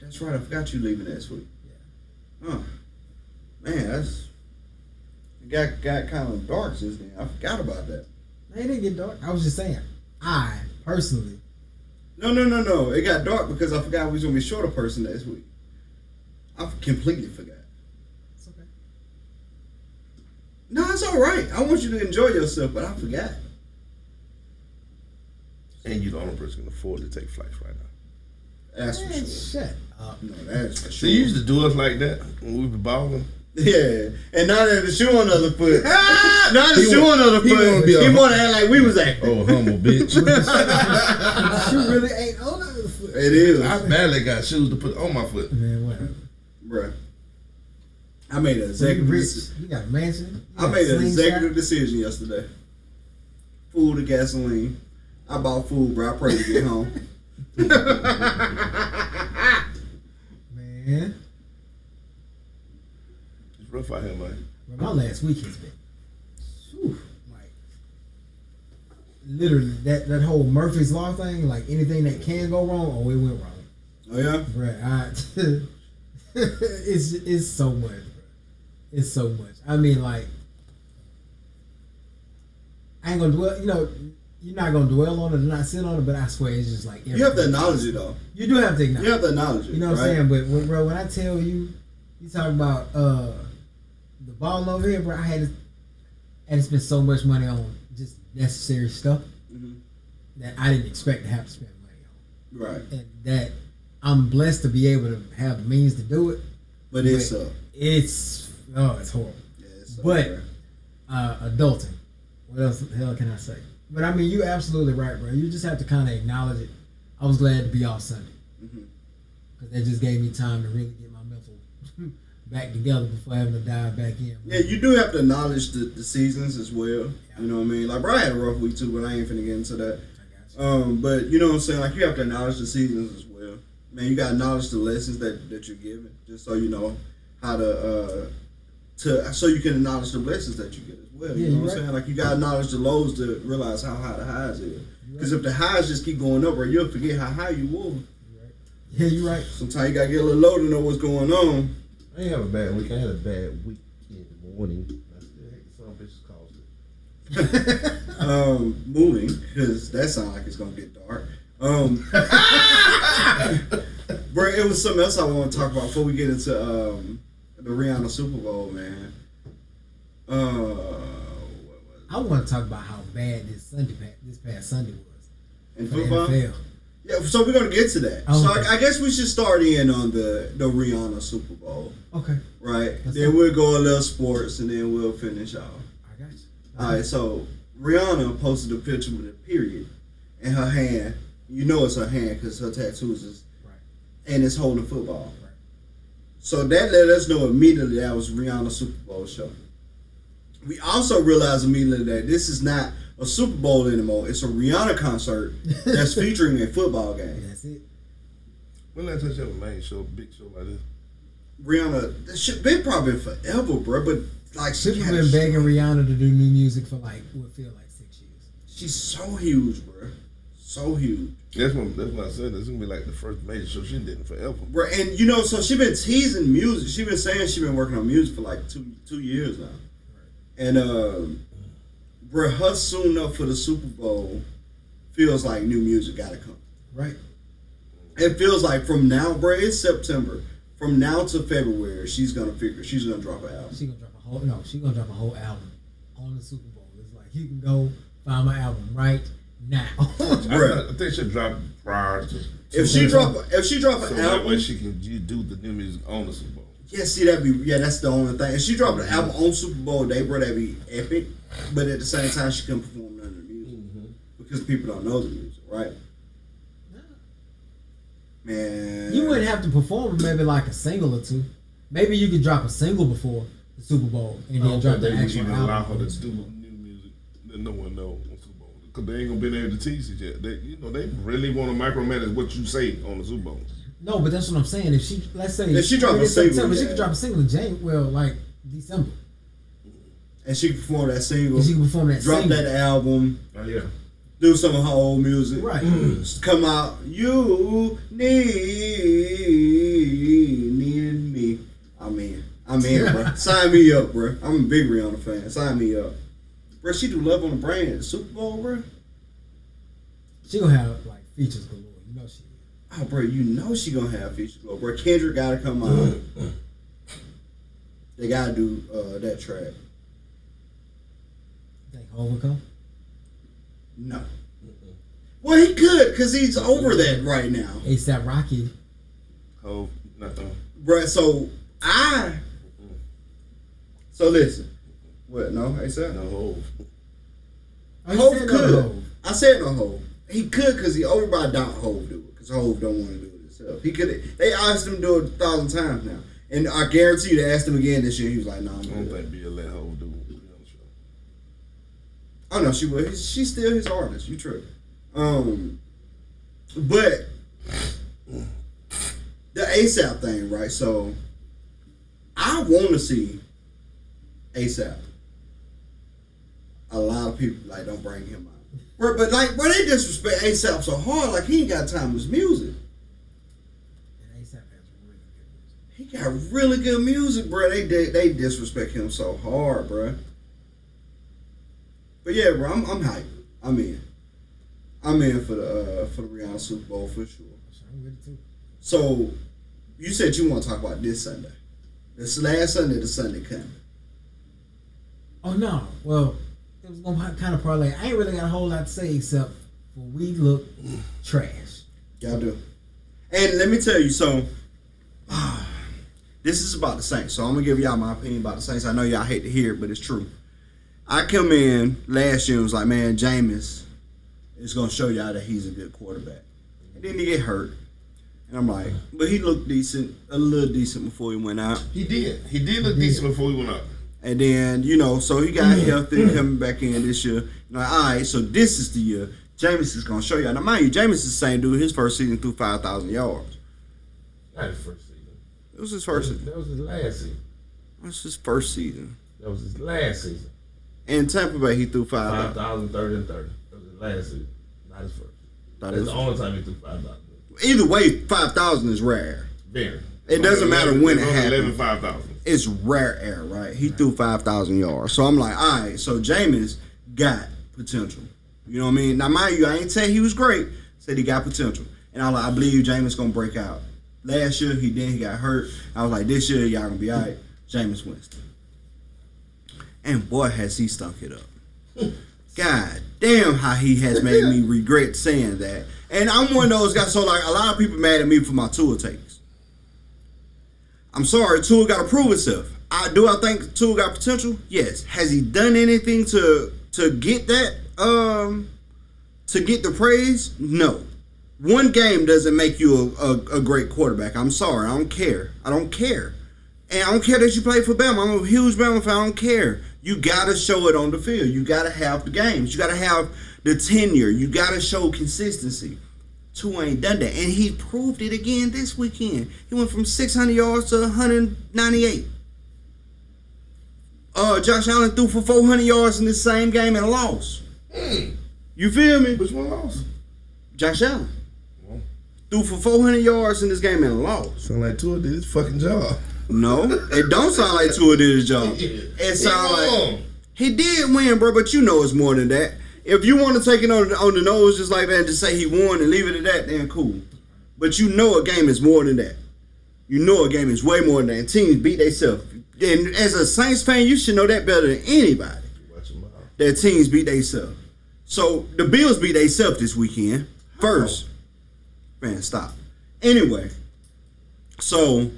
Speaker 1: That's right. I forgot you leaving next week.
Speaker 3: Yeah.
Speaker 1: Oh, man, that's it got kind of dark since then. I forgot about that.
Speaker 3: It didn't get dark. I was just saying, I personally.
Speaker 1: No. It got dark because I forgot we was gonna be shorter person next week. I completely forgot.
Speaker 3: It's okay.
Speaker 1: No, it's all right. I want you to enjoy yourself, but I forgot.
Speaker 2: And you're the only person can afford to take flights right now.
Speaker 1: That's for
Speaker 3: Man,
Speaker 1: sure.
Speaker 3: shut up.
Speaker 1: No, that's for
Speaker 2: So
Speaker 1: sure.
Speaker 2: you used to do us like that when we were balling.
Speaker 1: Yeah, and now that the shoe on the other foot, now the
Speaker 2: He
Speaker 1: shoe
Speaker 2: wa-
Speaker 1: on the other
Speaker 2: he wanna
Speaker 1: foot,
Speaker 2: be a-
Speaker 1: he want to act like we was acting.
Speaker 2: Oh, humble bitch.
Speaker 3: She really ain't on the foot.
Speaker 1: It is,
Speaker 2: I badly got shoes to put on my foot.
Speaker 3: Man, whatever.
Speaker 1: bruh. I made an
Speaker 3: You
Speaker 1: executive.
Speaker 3: rich. You got a mansion. You
Speaker 1: I
Speaker 3: got
Speaker 1: made an
Speaker 3: slingshot.
Speaker 1: executive decision yesterday. Food and gasoline. I bought food, bro. I prayed to get home.
Speaker 3: Man,
Speaker 2: It's rough out here, man.
Speaker 3: bro, my last week has been, whew, like, literally that whole Murphy's Law thing. Like anything that can go wrong, oh, it went wrong.
Speaker 1: Oh yeah.
Speaker 3: Bruh, it's so much, bro. It's so much. I mean, like, I ain't gonna dwell. You know, you're not gonna dwell on it or not sit on it, but I swear it's just like
Speaker 1: You have to acknowledge it though.
Speaker 3: You do have to acknowledge.
Speaker 1: You have to acknowledge it.
Speaker 3: You know what I'm saying? But bro, when I tell you, you talk about the ball over here, bro. I had to spend so much money on just necessary stuff that I didn't expect to have to spend money on.
Speaker 1: Right.
Speaker 3: And that I'm blessed to be able to have the means to do it.
Speaker 1: But it's
Speaker 3: it's horrible.
Speaker 1: Yeah, it's
Speaker 3: But
Speaker 1: bro.
Speaker 3: Adulting. What else the hell can I say? But I mean, you're absolutely right, bro. You just have to kind of acknowledge it. I was glad to be off Sunday because that just gave me time to really get my mental back together before having to dive back in.
Speaker 1: Yeah, you do have to acknowledge the seasons as well. You know what I mean? Like, bro, I had a rough week too, but I ain't finna get into that.
Speaker 3: I got you.
Speaker 1: But you know what I'm saying? Like, you have to acknowledge the seasons as well. Man, you gotta acknowledge the lessons that you're given, just so you know how so you can acknowledge the blessings that you get as well.
Speaker 3: Yeah,
Speaker 1: You know what
Speaker 3: you're
Speaker 1: I'm saying?
Speaker 3: right.
Speaker 1: Like, you gotta acknowledge the lows to realize how high the highs is. Because if the highs just keep going up, bro, you'll forget how high you were.
Speaker 3: Yeah, you're right.
Speaker 1: Sometimes you gotta get a little low to know what's going on.
Speaker 2: I ain't have a bad week. I had a bad week in the morning. I still hate some bitches caused it.
Speaker 1: Moving, because that sounds like it's gonna get dark. Bro, it was something else I want to talk about before we get into the Rihanna Super Bowl, man.
Speaker 3: I want to talk about how bad this past Sunday was.
Speaker 1: In
Speaker 3: for
Speaker 1: football?
Speaker 3: the NFL.
Speaker 1: Yeah, so we're gonna get to that.
Speaker 3: Oh,
Speaker 1: So
Speaker 3: okay.
Speaker 1: I guess we should start in on the Rihanna Super Bowl,
Speaker 3: Okay,
Speaker 1: right?
Speaker 3: Let's
Speaker 1: Then
Speaker 3: go.
Speaker 1: we'll go a little sports, and then we'll finish off.
Speaker 3: I got you.
Speaker 1: All right, so Rihanna posted a picture with a period in her hand. You know it's her hand because her tattoos is,
Speaker 3: Right.
Speaker 1: and it's holding football.
Speaker 3: Right.
Speaker 1: So that let us know immediately that was Rihanna's Super Bowl show. We also realized immediately that this is not a Super Bowl anymore. It's a Rihanna concert that's featuring a football game.
Speaker 3: That's it.
Speaker 2: When last time you have a main show, big show like this?
Speaker 1: Rihanna, this shit been probably forever, bro. But like, she
Speaker 3: People
Speaker 1: had
Speaker 3: been
Speaker 1: a-
Speaker 3: begging Rihanna to do new music for like what feel like 6 years.
Speaker 1: She's so huge, bro. So huge.
Speaker 2: That's what I said. This is gonna be like the first major show she did in forever.
Speaker 1: Bro, and you know, so she been teasing music. She been saying she been working on music for like two years now. And bro, her soon up for the Super Bowl feels like new music gotta come.
Speaker 3: Right.
Speaker 1: It feels like from now, bro, it's September. From now to February, she's gonna drop an album.
Speaker 3: She's gonna drop a whole album on the Super Bowl. It's like you can go find my album right now.
Speaker 2: I
Speaker 1: Bruh.
Speaker 2: I think she dropped prior to.
Speaker 1: If she drop an
Speaker 2: So that way
Speaker 1: album,
Speaker 2: she can do the new music on the Super Bowl.
Speaker 1: yeah, see that's the only thing. If she dropped an album on Super Bowl day, bro, that'd be epic. But at the same time, she couldn't perform none of the music because people don't know the music, right? Man,
Speaker 3: You wouldn't have to perform maybe like a single or two. Maybe you could drop a single before the Super Bowl and then drop the
Speaker 2: they would
Speaker 3: actual
Speaker 2: even allow her
Speaker 3: album.
Speaker 2: to do new music that no one knows on Super Bowl because they ain't gonna be able to tease it yet. They really want to micromanage what you say on the Super Bowl.
Speaker 3: No, but that's what I'm saying. If she, let's say,
Speaker 1: If she drop a single,
Speaker 3: September, she
Speaker 1: yeah.
Speaker 3: could drop a single in January, well, like December.
Speaker 1: and she can perform that single,
Speaker 3: And she can perform that
Speaker 1: drop
Speaker 3: single.
Speaker 1: that album,
Speaker 2: Oh yeah.
Speaker 1: do some of her old music,
Speaker 3: Right.
Speaker 1: come out. You needed me. I'm in, bro. Sign me up, bro. I'm a big Rihanna fan. Sign me up, bro. She do Love on the Brain at the Super Bowl, bro.
Speaker 3: She gonna have like features galore. You know she.
Speaker 1: Oh, bro, you know she gonna have features, bro. Kendrick gotta come out. They gotta do that track.
Speaker 3: Think Hov will come?
Speaker 1: No. Well, he could, cause he's over that right now,
Speaker 3: ASAP Rocky.
Speaker 2: Oh, nothing.
Speaker 1: bro. So listen. What? No, ASAP.
Speaker 2: No Hov.
Speaker 3: Oh, you
Speaker 1: Hov
Speaker 3: said no
Speaker 1: could.
Speaker 3: Hov.
Speaker 1: I said no Hov. He could because he over, but I doubt Hov do it because Hov don't want to do it himself. He could. They asked him to do it 1,000 times now, and I guarantee you they asked him again this year. He was like, "No, I'm
Speaker 2: I
Speaker 1: good."
Speaker 2: don't think Bill let Hov do it on the show.
Speaker 1: Oh no, she will. She's still his artist. You true. But the ASAP thing, right? So I want to see ASAP. A lot of people like don't bring him out. But they disrespect ASAP so hard, like he ain't got time with his music.
Speaker 3: And ASAP has really good music.
Speaker 1: He got really good music, bro. They disrespect him so hard, bro. But yeah, bro, I'm hyped. I'm in for the Rihanna Super Bowl for sure.
Speaker 3: I'm with it too.
Speaker 1: So you said you want to talk about this Sunday. This last Sunday, the Sunday coming.
Speaker 3: Oh no, well, it was gonna kind of parlay. I ain't really got a whole lot to say except for we look trash.
Speaker 1: Y'all do. And let me tell you, so this is about the Saints. So I'm gonna give y'all my opinion about the Saints. I know y'all hate to hear it, but it's true. I come in last year and was like, man, Jameis is gonna show y'all that he's a good quarterback. And then he get hurt. And I'm like, but he looked decent, a little decent before he went out.
Speaker 2: He did. He did look decent before he went up.
Speaker 1: And then, so he got healthy coming back in this year. Like, all right, so this is the year. Jameis is going to show y'all. Now, mind you, Jameis is the same dude. His first season threw 5,000 yards.
Speaker 2: Not his first season.
Speaker 1: It was his first season.
Speaker 2: That was his last season.
Speaker 1: It was his first season.
Speaker 2: That was his last season.
Speaker 1: In Tampa Bay, he threw 5,000.
Speaker 2: 5,000, 30, and 30. That was his last season. Not his first.
Speaker 1: That
Speaker 2: That's
Speaker 1: is-
Speaker 2: the only time he threw 5,000.
Speaker 1: Either way, 5,000 is rare.
Speaker 2: Very.
Speaker 1: It doesn't matter when it happened.
Speaker 2: 11, 5,000.
Speaker 1: It's rare air, right? He threw 5,000 yards. So I'm like, all right, so Jameis got potential. You know what I mean? Now, mind you, I ain't say he was great. Said he got potential. And I'm like, I believe Jameis going to break out. Last year, he got hurt. I was like, this year, y'all going to be all right. Jameis Winston. And boy, has he stunk it up. God damn how he has made me regret saying that. And I'm one of those guys, so like a lot of people mad at me for my Tua takes. I'm sorry, Tua got to prove himself. Do I think Tua got potential? Yes. Has he done anything to get that to get the praise? No. One game doesn't make you a great quarterback. I'm sorry, I don't care. And I don't care that you play for Bama. I'm a huge Bama fan. I don't care. You gotta show it on the field. You gotta have the games. You gotta have the tenure. You gotta show consistency. Tua ain't done that, and he proved it again this weekend. He went from 600 yards to 198. Josh Allen threw for 400 yards in this same game and lost. You feel me?
Speaker 2: Which one lost?
Speaker 1: Josh Allen threw for 400 yards in this game and lost.
Speaker 2: Sound like Tua did his fucking job.
Speaker 1: No, it don't sound like Tua did his job. It sounds like he did win, bro. But you know it's more than that. If you want to take it on the nose just like that and just say he won and leave it at that, then cool. But you know a game is more than that. You know a game is way more than that. And teams beat themselves. And as a Saints fan, you should know that better than anybody.
Speaker 2: Watch your mouth.
Speaker 1: That teams beat themselves. So the Bills beat themselves this weekend. First. Man, stop. Anyway. So.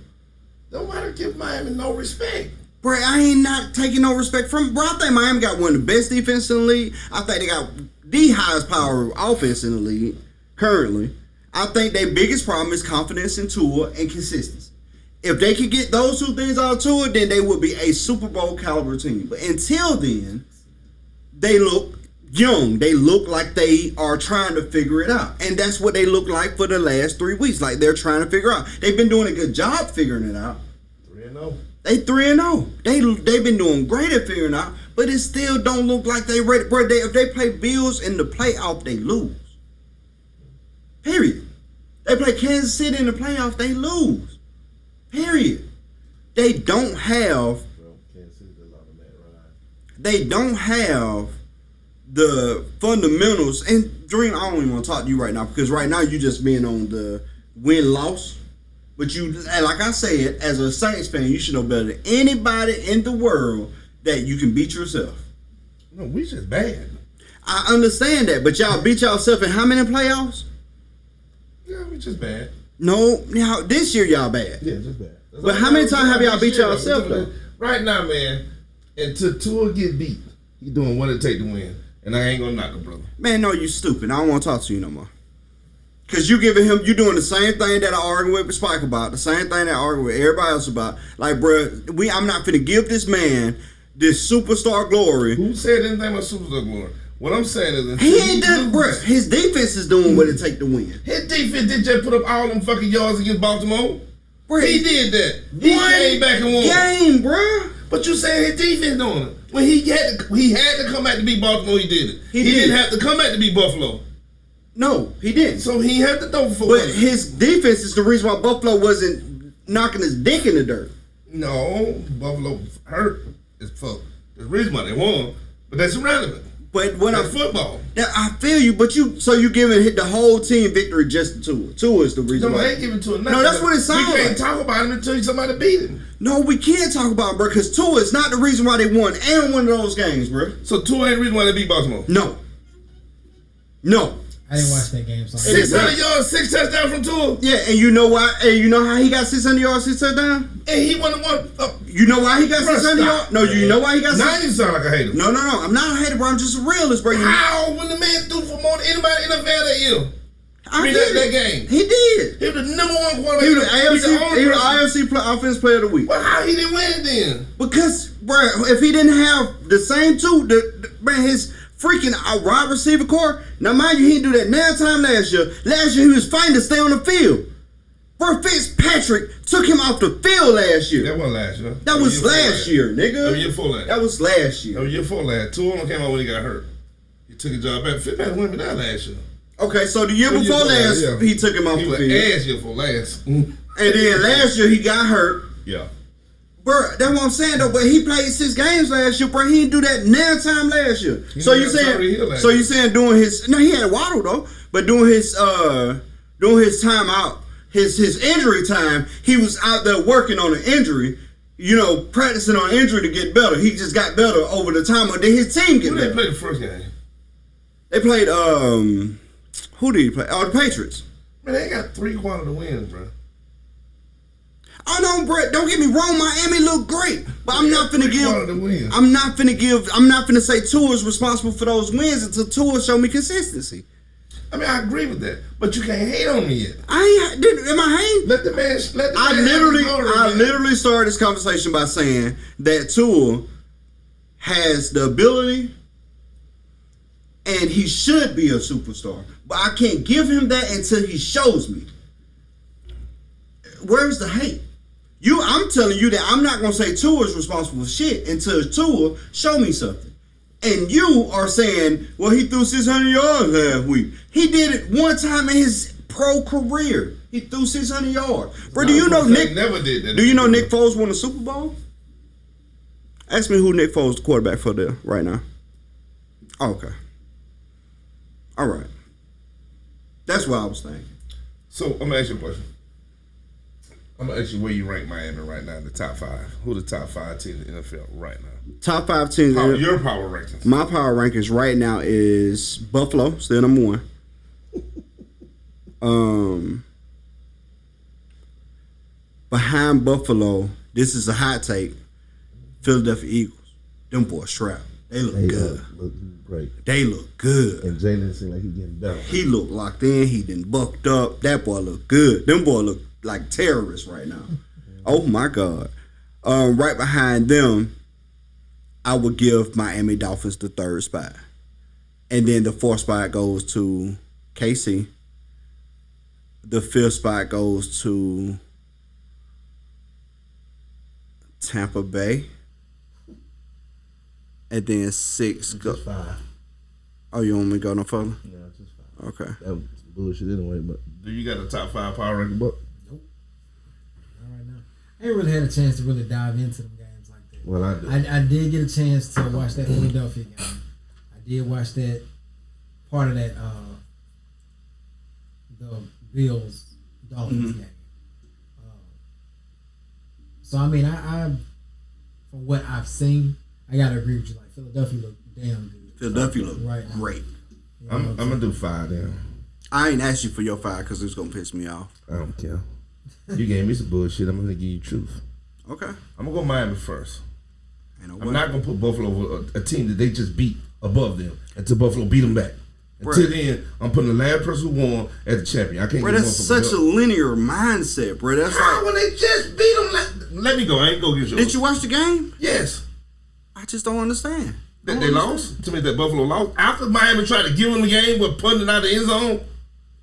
Speaker 2: Nobody give Miami no respect.
Speaker 1: Bro, I ain't not taking no respect from. Bro, I think Miami got one of the best defense in the league. I think they got the highest power offense in the league currently. I think their biggest problem is confidence in Tua and consistency. If they could get those two things out of Tua, then they would be a Super Bowl caliber team. But until then, they look young. They look like they are trying to figure it out. And that's what they look like for the last 3 weeks. Like they're trying to figure out. They've been doing a good job figuring it out.
Speaker 2: 3-0.
Speaker 1: They 3-0. They've been doing great at figuring out, but it still don't look like they ready. Bro, if they play Bills in the playoff, they lose. Period. They play Kansas City in the playoff, they lose. Period. They don't have.
Speaker 2: Bro, Kansas City did a lot of that, right?
Speaker 1: They don't have the fundamentals. And Dream, I don't even want to talk to you right now because right now you just being on the win-loss. But you, like I said, as a Saints fan, you should know better than anybody in the world that you can beat yourself.
Speaker 2: No, we just bad.
Speaker 1: I understand that, but y'all beat yourself in how many playoffs?
Speaker 2: Yeah, we just bad.
Speaker 1: No, now this year y'all bad.
Speaker 2: Yeah, just bad.
Speaker 1: But how many times have y'all beat yourself though?
Speaker 2: Right now, man, until Tua get beat, he doing what it take to win. And I ain't gonna knock him, brother.
Speaker 1: Man, no, you stupid. I don't want to talk to you no more. Cause you doing the same thing that I argue with Spike about, the same thing that I argue with everybody else about. Like, bro, I'm not finna give this man this superstar glory.
Speaker 2: Who said anything about superstar glory? What I'm saying is,
Speaker 1: he ain't done, bro. His defense is doing what it take to win.
Speaker 2: His defense did just put up all them fucking yards against Baltimore.
Speaker 1: Bro,
Speaker 2: he did that. He came back and won.
Speaker 1: Game, bro.
Speaker 2: But you saying his defense doing it? When he had to come back to beat Baltimore, he did it. He didn't have to come back to beat Buffalo.
Speaker 1: No, he didn't.
Speaker 2: So he had to throw for
Speaker 1: But
Speaker 2: it.
Speaker 1: his defense is the reason why Buffalo wasn't knocking his dick in the dirt.
Speaker 2: No, Buffalo hurt as fuck. That's the reason why they won. But that's irrelevant.
Speaker 1: But when
Speaker 2: that's football.
Speaker 1: I feel you, but you giving the whole team victory just to Tua. Tua is the reason why.
Speaker 2: No, I ain't giving Tua nothing.
Speaker 1: No, that's what it sounds like.
Speaker 2: We can't talk about him until somebody beat him.
Speaker 1: No, we can't talk about him, bro, because Tua is not the reason why they won and one of those games, bro.
Speaker 2: So Tua ain't the reason why they beat Baltimore?
Speaker 1: No.
Speaker 3: I didn't watch that game. So
Speaker 2: 600 yards, 6 touchdowns from Tua.
Speaker 1: Yeah, and you know why? And you know how he got 600 yards, 6 touchdowns?
Speaker 2: And he won the one.
Speaker 1: You know why he got 600 yards? No, you know why he got 600
Speaker 2: yards? Now you sound like a hater.
Speaker 1: No. I'm not a hater, bro. I'm just a realist, bro.
Speaker 2: How? When the man threw for more than anybody in the NFL that year. That game.
Speaker 1: He did.
Speaker 2: He was the number one quarterback.
Speaker 1: He was the AFC Offensive Player of the Week.
Speaker 2: Well, how he didn't win then?
Speaker 1: Because, bro, if he didn't have the same two, his freaking wide receiver core. Now, mind you, he didn't do that now time last year. Last year, he was fighting to stay on the field. Bro, Fitzpatrick took him off the field last year.
Speaker 2: That wasn't last year.
Speaker 1: That was last year, nigga.
Speaker 2: That was year 4 last.
Speaker 1: That was last year.
Speaker 2: That was year 4 last. 2 of them came out when he got hurt. He took his job back. Fitzpatrick went that last year.
Speaker 1: Okay, so the year before last, he took him off the field.
Speaker 2: He was ass year for last.
Speaker 1: And then last year, he got hurt.
Speaker 2: Yeah.
Speaker 1: Bro, that's what I'm saying though. But he played 6 games last year, bro. He didn't do that now time last year. So you saying doing his? No, he had Waddle though. But doing his time out, his injury time, he was out there working on an injury. You know, practicing on injury to get better. He just got better over the time. Or did his team get better?
Speaker 2: Who they played the first game?
Speaker 1: They played who did he play? Oh, the Patriots.
Speaker 2: Man, they got 3 quarters to win, bro.
Speaker 1: Oh no, Brett! Don't get me wrong. Miami look great, but I'm not finna say Tua is responsible for those wins until Tua show me consistency.
Speaker 2: I mean, I agree with that, but you can't hate on me yet.
Speaker 1: Am I hating?
Speaker 2: Let the man.
Speaker 1: I literally started this conversation by saying that Tua has the ability, and he should be a superstar, but I can't give him that until he shows me. Where's the hate? I'm telling you that I'm not gonna say Tua is responsible for shit until Tua show me something. And you are saying, well, he threw 600 yards last week. He did it one time in his pro career. He threw 600 yards. Bro, do you know Nick?
Speaker 2: Never did that.
Speaker 1: Do you know Nick Foles won a Super Bowl? Ask me who Nick Foles the quarterback for there right now. Oh, okay. All right. That's what I was thinking.
Speaker 2: So I'm gonna ask you a question. I'm gonna ask you where you rank Miami right now in the top 5. Who the top 5 teams in the NFL right now?
Speaker 1: Top 5 teams.
Speaker 2: Your power rankings.
Speaker 1: My power rankings right now is Buffalo, still number 1. Behind Buffalo, this is a hot take. Philadelphia Eagles. Them boys strapped. They look good.
Speaker 4: Look great.
Speaker 1: They look good.
Speaker 4: And Jalen seemed like he getting better.
Speaker 1: He looked locked in. He done bucked up. That boy look good. Them boy look like terrorists right now. Oh my God. Right behind them, I would give Miami Dolphins the 3rd spot. And then the 4th spot goes to KC. The 5th spot goes to Tampa Bay. And then 6 go.
Speaker 4: Just 5.
Speaker 1: Oh, you want me to go no further?
Speaker 4: Yeah, just 5.
Speaker 1: Okay.
Speaker 4: That was bullshit anyway, but.
Speaker 2: Do you got a top 5 power ranking book?
Speaker 3: Nope. Not right now. I ain't really had a chance to really dive into them games like that.
Speaker 4: Well, I do.
Speaker 3: I did get a chance to watch that Philadelphia game. I did watch that part of that the Bills Dolphins game. So I mean, I from what I've seen, I gotta agree with you. Like Philadelphia look damn good.
Speaker 1: Philadelphia look
Speaker 3: right now.
Speaker 1: great.
Speaker 3: You know
Speaker 2: I'm gonna do 5 then.
Speaker 1: I ain't asked you for your 5 because it's gonna piss me off.
Speaker 4: I don't care. You gave me some bullshit. I'm gonna give you truth.
Speaker 1: Okay.
Speaker 2: I'm gonna go Miami first.
Speaker 1: Ain't no
Speaker 2: I'm
Speaker 1: way.
Speaker 2: not gonna put Buffalo over a team that they just beat above them until Buffalo beat them back. Until then, I'm putting the last person who won as the champion. I can't.
Speaker 1: Bro,
Speaker 2: get
Speaker 1: that's such a linear mindset, bro. That's
Speaker 2: How
Speaker 1: like.
Speaker 2: when they just beat them? Let me go. I ain't go get yours.
Speaker 1: Did you watch the game?
Speaker 2: Yes.
Speaker 1: I just don't understand.
Speaker 2: That they lost? To me, that Buffalo lost. After Miami tried to give them the game, but putting it out of the end zone.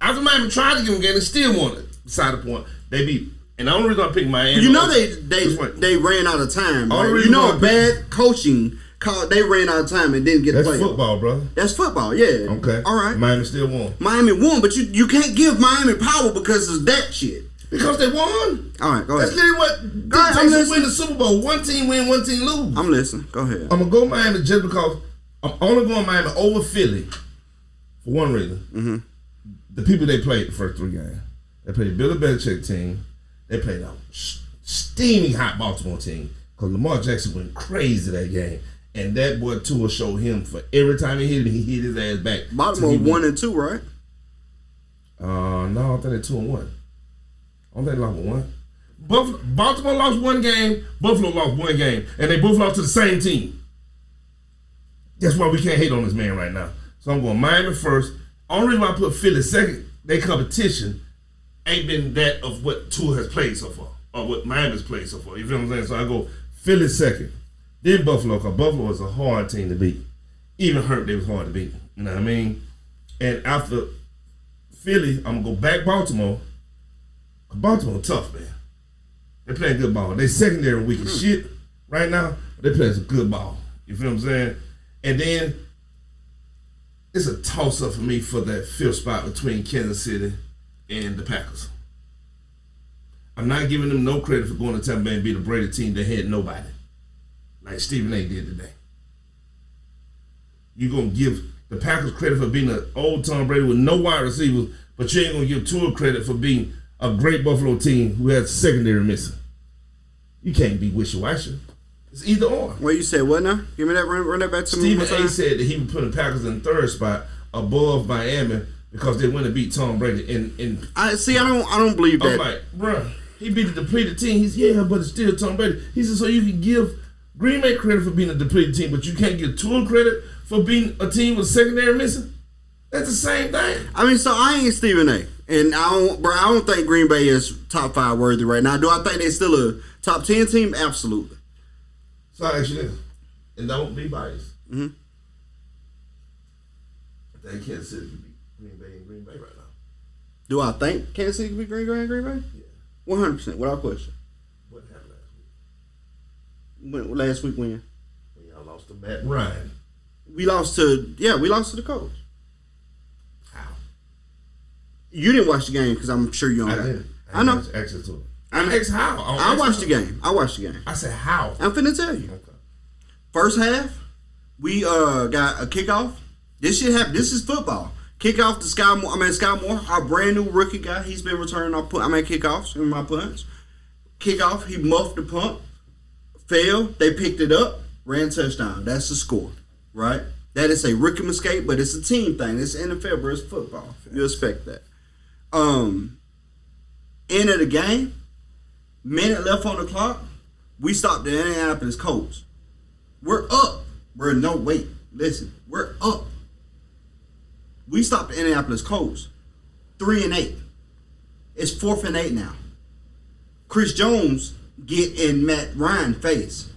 Speaker 2: After Miami tried to give them the game, they still won it. Beside the point, they beat. And the only reason I picked Miami,
Speaker 1: You know they ran out of time.
Speaker 2: Only
Speaker 1: Right?
Speaker 2: reason
Speaker 1: You know,
Speaker 2: why I
Speaker 1: bad coaching called they ran out of time and didn't get
Speaker 2: that's
Speaker 1: the play.
Speaker 2: football, brother.
Speaker 1: That's football, yeah.
Speaker 2: Okay.
Speaker 1: All right.
Speaker 2: Miami still won.
Speaker 1: Miami won, but you can't give Miami power because of that shit.
Speaker 2: Because they won.
Speaker 1: All right, go
Speaker 2: That's
Speaker 1: ahead.
Speaker 2: literally what
Speaker 1: right, I'm
Speaker 2: takes to
Speaker 1: listening.
Speaker 2: win the Super Bowl. One team win, one team lose.
Speaker 1: I'm listening. Go ahead.
Speaker 2: I'm gonna go Miami just because I'm only going Miami over Philly for one reason.
Speaker 1: Mm-hmm.
Speaker 2: The people they played the first 3 games. They played the Billy Belichick team. They played a steaming hot Baltimore team because Lamar Jackson went crazy that game. And that boy Tua showed him for every time he hit him, he hit his ass back.
Speaker 1: Baltimore 1-2, right?
Speaker 2: No, I think they're 2-1. I don't think they lost 1. Baltimore lost 1 game. Buffalo lost 1 game, and they both lost to the same team. That's why we can't hate on this man right now. So I'm going Miami first. Only reason why I put Philly second, their competition ain't been that of what Tua has played so far, or what Miami's played so far. You feel what I'm saying? So I go Philly second, then Buffalo, because Buffalo is a hard team to beat. Even Hurt, they was hard to beat. You know what I mean? And after Philly, I'm gonna go back Baltimore. Baltimore tough, man. They playing good ball. They secondary weak as shit right now. But they playing some good ball. You feel what I'm saying? And then it's a toss up for me for that 5th spot between Kansas City and the Packers. I'm not giving them no credit for going to Tampa Bay and beat a Brady team that had nobody, like Stephen A. did today. You're gonna give the Packers credit for being an old Tom Brady with no wide receivers, but you ain't gonna give Tua credit for being a great Buffalo team who has secondary missing. You can't be wishy-washy. It's either or.
Speaker 1: Well, you said what now? Give me that. Run that back to me.
Speaker 2: Stephen A. said that he would put the Packers in 3rd spot above Miami because they went and beat Tom Brady. And
Speaker 1: I don't believe that.
Speaker 2: I'm like, bruh, he beat a depleted team. He's but it's still Tom Brady. He said, so you can give Green Bay credit for being a depleted team, but you can't give Tua credit for being a team with secondary missing? That's the same thing.
Speaker 1: I mean, so I ain't Stephen A. And I don't think Green Bay is top 5 worthy right now. Do I think they're still a top 10 team? Absolutely.
Speaker 2: So I ask you this, and don't be biased.
Speaker 1: Mm-hmm.
Speaker 2: I think Kansas City can beat Green Bay and Green Bay right now.
Speaker 1: Do I think Kansas City can be Green Bay?
Speaker 2: Yeah.
Speaker 1: 100%, without question.
Speaker 2: What happened last week?
Speaker 1: Last week when
Speaker 2: Y'all lost to Matt Ryan.
Speaker 1: we lost to the Colts.
Speaker 2: How?
Speaker 1: You didn't watch the game because I'm sure you don't.
Speaker 2: I
Speaker 1: got
Speaker 2: didn't.
Speaker 1: I know.
Speaker 2: Access to it.
Speaker 1: I know.
Speaker 2: I asked how.
Speaker 1: I watched the game.
Speaker 2: I said how.
Speaker 1: I'm finna tell you.
Speaker 2: Okay.
Speaker 1: First half, we got a kickoff. This shit happened. This is football. Kickoff to Sky Moore, our brand new rookie guy. He's been returning our kickoffs and my punts. Kickoff, he muffed the punt, fell, they picked it up, ran touchdown. That's the score, right? That is a rookie mistake, but it's a team thing. It's NFL, but it's football. You expect that. End of the game, minute left on the clock, we stopped the Indianapolis Colts. We're up. Listen, we're up. We stopped the Indianapolis Colts. 3-8. It's 4th and 8 now. Chris Jones get in Matt Ryan's face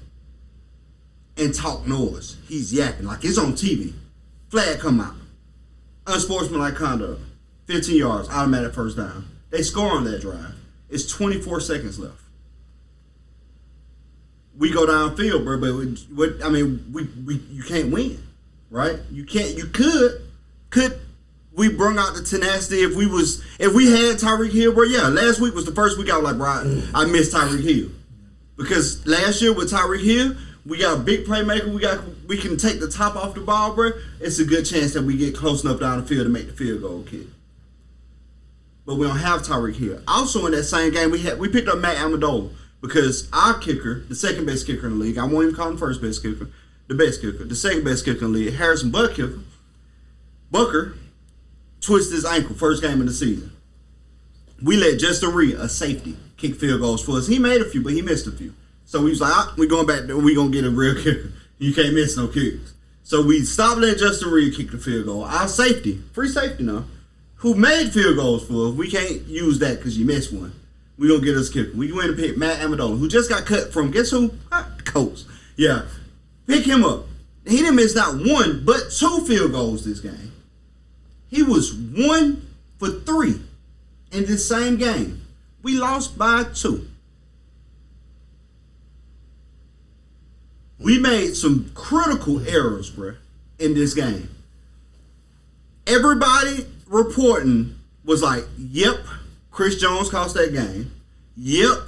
Speaker 1: and talk noise. He's yapping like it's on TV. Flag come out. Unsportsmanlike conduct. 15 yards, automatic first down. They score on that drive. It's 24 seconds left. We go downfield, bro, but you can't win, right? You can't. You could we bring out the tenacity if we had Tyreek Hill, bro? Yeah, last week was the first week I was like, bro, I missed Tyreek Hill because last year with Tyreek Hill, we got a big playmaker. We can take the top off the ball, bro. It's a good chance that we get close enough down the field to make the field goal kick. But we don't have Tyreek Hill. Also in that same game, we picked up Matt Amendola because our kicker, the second best kicker in the league, I won't even call him first best kicker, the best kicker, the second best kicker in the league, Harrison Butker, twisted his ankle first game of the season. We let Justin Reed, a safety, kick field goals for us. He made a few, but he missed a few. So we was like, we're going back there. We're going to get a real kicker. You can't miss no kicks. So we stopped letting Justin Reed kick the field goal. Our safety, free safety now, who made field goals for us, we can't use that because you missed one. We're going to get us a kicker. We went and pick Matt Amendola, who just got cut from, guess who? Colts. Yeah. Pick him up. He didn't miss not one, but 2 field goals this game. He was 1 for 3 in this same game. We lost by 2. We made some critical errors, bro, in this game. Everybody reporting was like, yep, Chris Jones cost that game. Yep,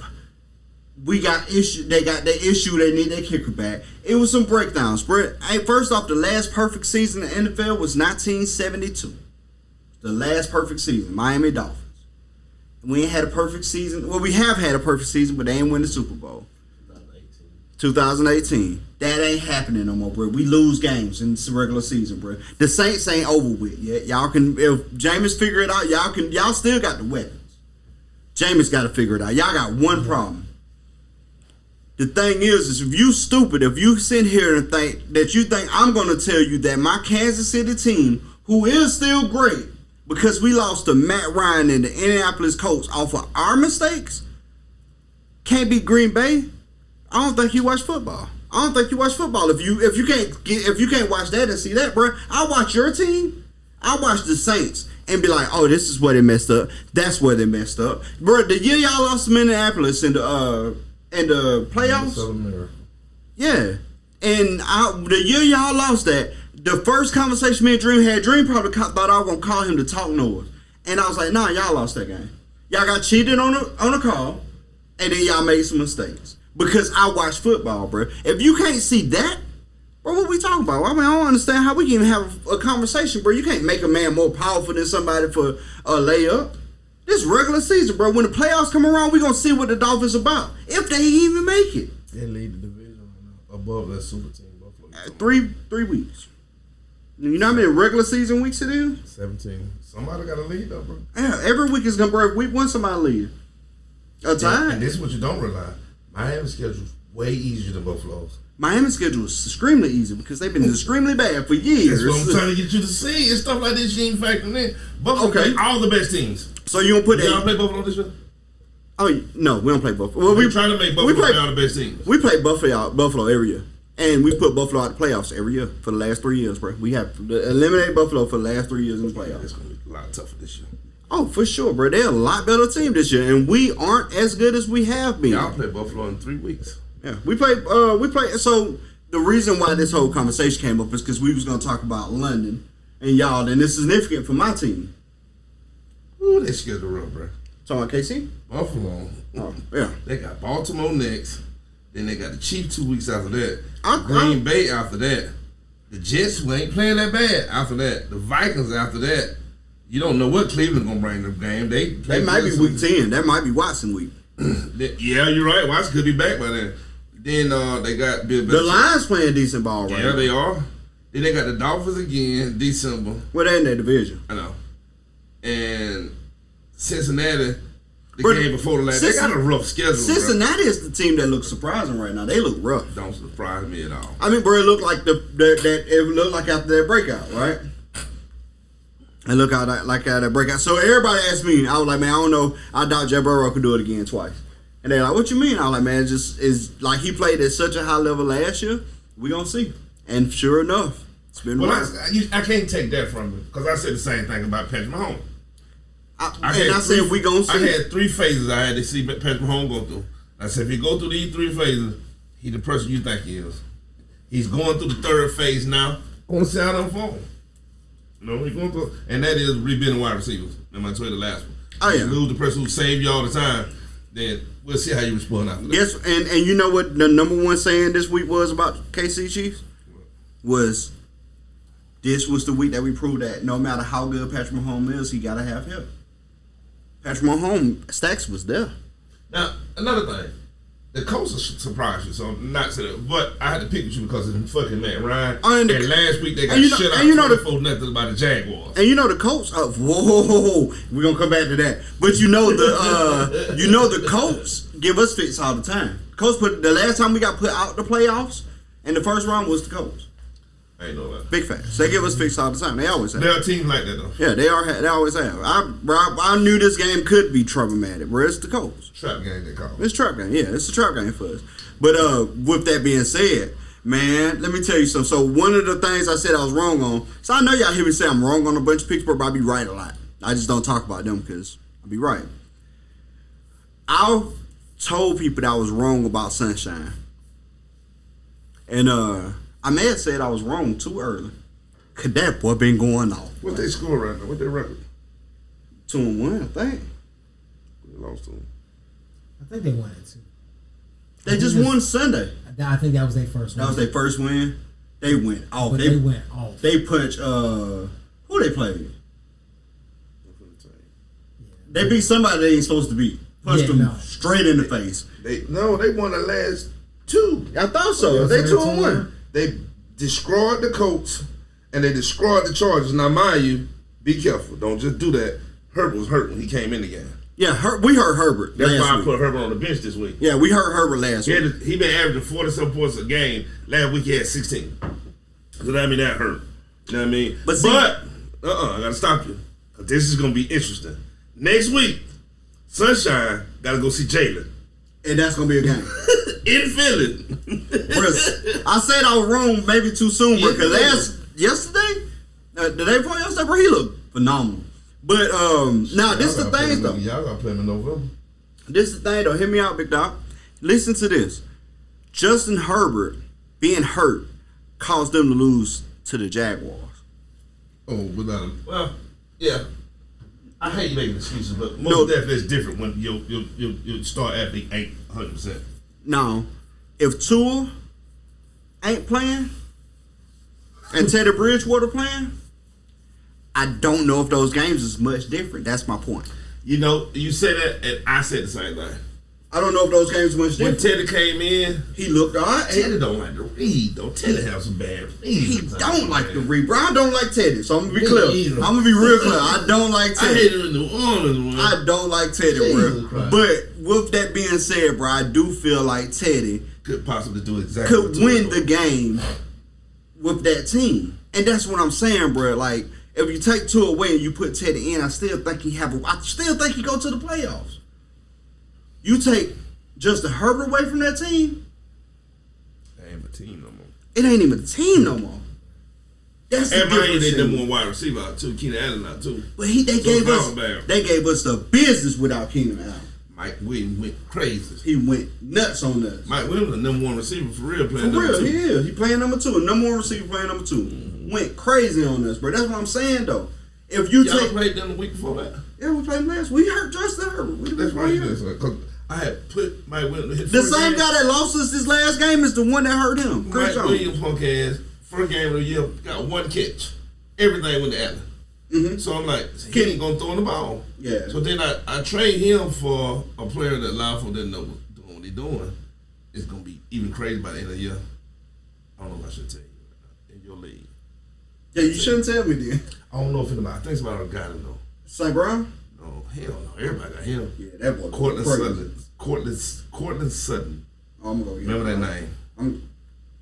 Speaker 1: we got issue. They got their issue. They need their kicker back. It was some breakdowns, bro. Hey, first off, the last perfect season in the NFL was 1972. The last perfect season, Miami Dolphins. We ain't had a perfect season. Well, we have had a perfect season, but they ain't win the Super Bowl. 2018. That ain't happening no more, bro. We lose games in the regular season, bro. The Saints ain't over with yet. Y'all can, if Jameis figure it out, y'all still got the weapons. Jameis got to figure it out. Y'all got one problem. The thing is if you stupid, if you sit here and think that you think I'm going to tell you that my Kansas City team, who is still great, because we lost to Matt Ryan and the Indianapolis Colts off of our mistakes, can't beat Green Bay. I don't think you watch football. If you can't watch that and see that, bro, I watch your team. I watch the Saints and be like, oh, this is where they messed up. That's where they messed up, bro. The year y'all lost to Minneapolis in the playoffs, yeah, and the year y'all lost that. The first conversation me and Dream had, Dream probably thought I was going to call him to talk noise. And I was like, nah, y'all lost that game. Y'all got cheated on a call, and then y'all made some mistakes. Because I watch football, bro. If you can't see that, bro, what we talking about? I don't understand how we can even have a conversation, bro. You can't make a man more powerful than somebody for a layup. This regular season, bro. When the playoffs come around, we're going to see what the Dolphins about. If they even make it.
Speaker 4: They lead the division above that super team, Buffalo.
Speaker 1: 3 weeks. You know how many regular season weeks it is?
Speaker 4: 17. Somebody got to lead, though, bro.
Speaker 1: Yeah, every week is going to break. Week 1, somebody lead. A time.
Speaker 4: And this is what you don't realize. Miami's schedule is way easier than Buffalo's.
Speaker 1: Miami's schedule is extremely easy because they've been extremely bad for years.
Speaker 2: That's what I'm trying to get you to see. It's stuff like this you ain't factoring in. Buffalo play all the best teams.
Speaker 1: So you don't put that.
Speaker 2: Y'all play Buffalo this year?
Speaker 1: Oh, no, we don't play Buffalo. Well,
Speaker 2: we trying to make Buffalo play all the best teams.
Speaker 1: We play Buffalo every year. And we put Buffalo out the playoffs every year for the last 3 years, bro. We have eliminated Buffalo for the last 3 years in the playoffs.
Speaker 2: It's going to be a lot tougher this year.
Speaker 1: Oh, for sure, bro. They're a lot better team this year, and we aren't as good as we have been.
Speaker 2: Y'all play Buffalo in 3 weeks.
Speaker 1: Yeah, we play. So the reason why this whole conversation came up is because we was going to talk about London and y'all, and it's significant for my team.
Speaker 2: Ooh, they schedule rough, bro.
Speaker 1: Talking about KC?
Speaker 2: Buffalo.
Speaker 1: Oh, yeah.
Speaker 2: They got Baltimore next. Then they got the Chiefs 2 weeks after that. Green Bay after that. The Jets, who ain't playing that bad after that. The Vikings after that. You don't know what Cleveland gonna bring to the game. They
Speaker 1: might be week 10. That might be Watson week.
Speaker 2: Yeah, you're right. Watson could be back by then. Then they got Bill.
Speaker 1: The Lions playing decent ball right
Speaker 2: Yeah,
Speaker 1: now.
Speaker 2: they are. Then they got the Dolphins again, December.
Speaker 1: Well, they in their division.
Speaker 2: I know. And Cincinnati, the
Speaker 1: But
Speaker 2: game before the last, they got a rough schedule.
Speaker 1: Cincinnati is the team that looks surprising right now. They look rough.
Speaker 2: Bro. Don't surprise me at all.
Speaker 1: I mean, bro, it looked like it looked like after that breakout, right? It looked like after that breakout. So everybody asked me, I was like, man, I don't know. I doubt Joe Burrow could do it again twice. And they're like, what you mean? I was like, man, it just is like he played at such a high level last year. We gonna see. And sure enough, it's been
Speaker 2: Well,
Speaker 1: right.
Speaker 2: I can't take that from him because I said the same thing about Patrick Mahomes.
Speaker 1: I said we gonna see.
Speaker 2: I had 3 phases I had to see Patrick Mahomes go through. I said if he go through these 3 phases, he the person you think he is. He's going through the 3rd phase now. I want to see how it unfold. You know, he's going through, and that is rebuilding wide receivers. Remember I told you the last one.
Speaker 1: Oh yeah.
Speaker 2: If you lose the person who saved you all the time, then we'll see how you respond after that.
Speaker 1: Yes, and you know what the number one saying this week was about KC Chiefs? Was this was the week that we proved that no matter how good Patrick Mahomes is, he gotta have help. Patrick Mahomes stacks was there.
Speaker 2: Now, another thing. The Colts surprised you, so not to that. But I had to pick with you because of the fucking Matt Ryan. And last week they got shut out 24-0 by the Jaguars.
Speaker 1: And you know the Colts. Whoa, we're gonna come back to that. But you know the Colts give us fits all the time. Colts put the last time we got put out the playoffs, and the first round was the Colts.
Speaker 2: I ain't know that.
Speaker 1: Big facts. They give us fits all the time. They always have.
Speaker 2: There are teams like that though.
Speaker 1: Yeah, they always have. I knew this game could be troublematic. Where it's the Colts.
Speaker 2: Trap game they call it.
Speaker 1: It's a trap game. Yeah, it's a trap game for us. But with that being said, man, let me tell you something. So one of the things I said I was wrong on. So I know y'all hear me say I'm wrong on a bunch of picks, but I be right a lot. I just don't talk about them because I be right. I told people that I was wrong about Sunshine, and I may have said I was wrong too early. Cause that boy been going off.
Speaker 2: What they score right now? What their record?
Speaker 1: 2-1, I think.
Speaker 2: They lost to them.
Speaker 3: I think they won it too.
Speaker 1: They just won Sunday.
Speaker 3: I think that was their first win.
Speaker 1: That was their first win. They went off.
Speaker 3: But they went off.
Speaker 1: They punched who they played? They beat somebody they ain't supposed to beat. Punched them straight in the face.
Speaker 2: They won the last 2.
Speaker 1: I thought so. They 2-1.
Speaker 2: They destroyed the Colts and they destroyed the Chargers. Now, mind you, be careful. Don't just do that. Herbert was hurt when he came in the game.
Speaker 1: Yeah, we heard Herbert.
Speaker 2: That's
Speaker 1: last
Speaker 2: why I
Speaker 1: week.
Speaker 2: put Herbert on the bench this week.
Speaker 1: Yeah, we heard Herbert last week.
Speaker 2: He been averaging 40-some points a game. Last week he had 16. So that mean that hurt. You know what I mean? But I gotta stop you. Cause this is gonna be interesting. Next week, Sunshine gotta go see Jalen.
Speaker 1: And that's gonna be a game.
Speaker 2: In Philly.
Speaker 1: I said I was wrong maybe too soon, but yesterday, the day before yesterday, bro, he looked phenomenal. But now this is the thing though.
Speaker 2: Y'all gotta play him in November.
Speaker 1: This is the thing though. Hear me out, big dog. Listen to this. Justin Herbert being hurt caused them to lose to the Jaguars.
Speaker 2: Oh, without him. Well, yeah. I hate making excuses, but most definitely it's different when your star athlete ain't 100%.
Speaker 1: Now, if Tua ain't playing and Teddy Bridgewater playing, I don't know if those games is much different. That's my point.
Speaker 2: You know, you said that, and I said the same thing.
Speaker 1: I don't know if those games much different.
Speaker 2: When Teddy came in,
Speaker 1: he looked all right.
Speaker 2: Teddy don't like to read, though. Teddy have some bad reads.
Speaker 1: He don't like to read, bro. I don't like Teddy, so I'm gonna be clear. I'm gonna be real clear. I don't like Teddy.
Speaker 2: I hate him in New Orleans,
Speaker 1: I don't like Teddy, bro. But with that being said, bro, I do feel like Teddy
Speaker 2: could possibly do exactly
Speaker 1: could win the game with that team, and that's what I'm saying, bro. Like if you take two away and you put Teddy in, I still think he go to the playoffs. You take Justin Herbert away from that team,
Speaker 2: that ain't a team no more.
Speaker 1: it ain't even a team no more. That's the difference.
Speaker 2: They number one wide receiver out too. Keenan Allen out too.
Speaker 1: But they gave us the business without Keenan Allen.
Speaker 2: Mike Williams went crazy.
Speaker 1: He went nuts on us.
Speaker 2: Mike Williams the number one receiver for real. Playing
Speaker 1: for real,
Speaker 2: number 2.
Speaker 1: he is. He playing number 2. Number one receiver playing number 2. Mm-hmm. Went crazy on us, bro. That's what I'm saying though. If you
Speaker 2: y'all played them the week before that.
Speaker 1: Yeah, we played last. We hurt Justin Herbert.
Speaker 2: That's right. Because I had put Mike Williams.
Speaker 1: The same guy that lost us this last game is the one that hurt him.
Speaker 2: Mike Williams, punk ass, first game of the year, got 1 catch. Everything went to Allen. So I'm like, he ain't gonna throw in the ball.
Speaker 1: Yeah.
Speaker 2: So then I trade him for a player that Lawful didn't know what he's doing. It's gonna be even crazy by the end of the year. I don't know if I should tell you in your league.
Speaker 1: Yeah, you shouldn't tell me then.
Speaker 2: I don't know if it's about. I think it's about a guy though.
Speaker 1: St. Brown?
Speaker 2: No, hell no. Everybody got him.
Speaker 1: Yeah, that boy.
Speaker 2: Cortland
Speaker 1: crazy.
Speaker 2: Sutton. Cortland Sutton.
Speaker 1: Oh, I'm gonna go get
Speaker 2: Remember
Speaker 1: him.
Speaker 2: that name.
Speaker 1: I'm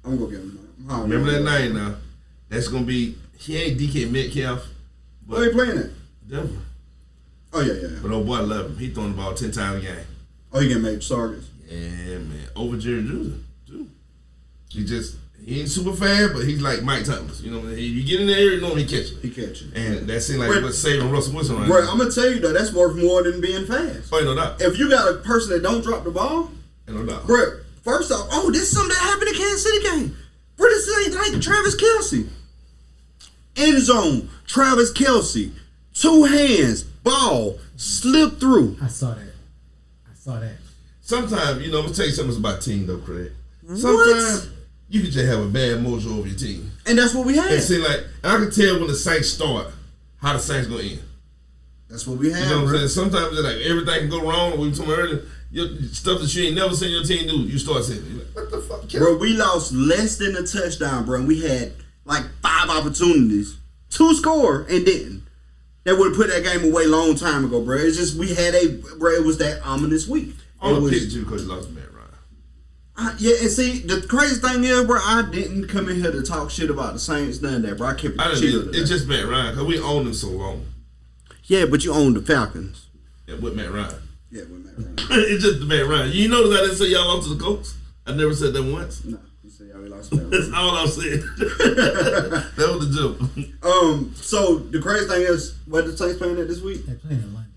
Speaker 1: gonna go get him.
Speaker 2: Remember that name now. That's gonna be. He ain't DK Metcalf. But
Speaker 1: Where you playing at?
Speaker 2: Denver.
Speaker 1: Oh, yeah.
Speaker 2: But old boy love him. He throwing the ball 10 times a game.
Speaker 1: Oh, he getting major targets.
Speaker 2: Yeah, man. Over Jerry Judy, too. He ain't super fast, but he's like Mike Thomas. You know, you get in the area, you know him, he catching.
Speaker 1: He catching.
Speaker 2: And that seems like what's saving Russell Wilson right
Speaker 1: Bro,
Speaker 2: now.
Speaker 1: I'm gonna tell you though, that's worth more than being fast.
Speaker 2: Oh, no doubt.
Speaker 1: If you got a person that don't drop the ball,
Speaker 2: No doubt.
Speaker 1: bro, first off, this is something that happened in Kansas City game. Bro, this ain't like Travis Kelce. End zone, Travis Kelce, 2 hands, ball, slip through.
Speaker 3: I saw that.
Speaker 2: Sometimes, I'm going to tell you something about team, though, Craig. Sometimes you can just have a bad mojo over your team.
Speaker 1: And that's what we had.
Speaker 2: And see, and I can tell when the Saints start how the Saints going to end.
Speaker 1: That's what we had.
Speaker 2: You know what I'm
Speaker 1: bro.
Speaker 2: saying? Sometimes it's like everything can go wrong. We were talking earlier, stuff that you ain't never seen your team do, you start saying, you're like, what the fuck?
Speaker 1: Bro, we lost less than a touchdown, bro. And we had like 5 opportunities to score and didn't. That would have put that game away long time ago, bro. It's just it was that ominous week.
Speaker 2: I only picked you because you lost Matt Ryan.
Speaker 1: Yeah, and see, the crazy thing is, bro, I didn't come in here to talk shit about the Saints, none of that, bro. I kept it chill.
Speaker 2: It's just Matt Ryan because we owned him so long.
Speaker 1: Yeah, but you own the Falcons.
Speaker 2: Yeah, with Matt Ryan.
Speaker 1: Yeah, with Matt Ryan.
Speaker 2: It's just the Matt Ryan. You notice I didn't say y'all lost to the Colts? I never said that once.
Speaker 1: No, you said y'all lost to Matt
Speaker 2: That's
Speaker 1: Ryan.
Speaker 2: all I said. That was the joke.
Speaker 1: So the crazy thing is, what the Saints playing at this week?
Speaker 3: They're playing in London.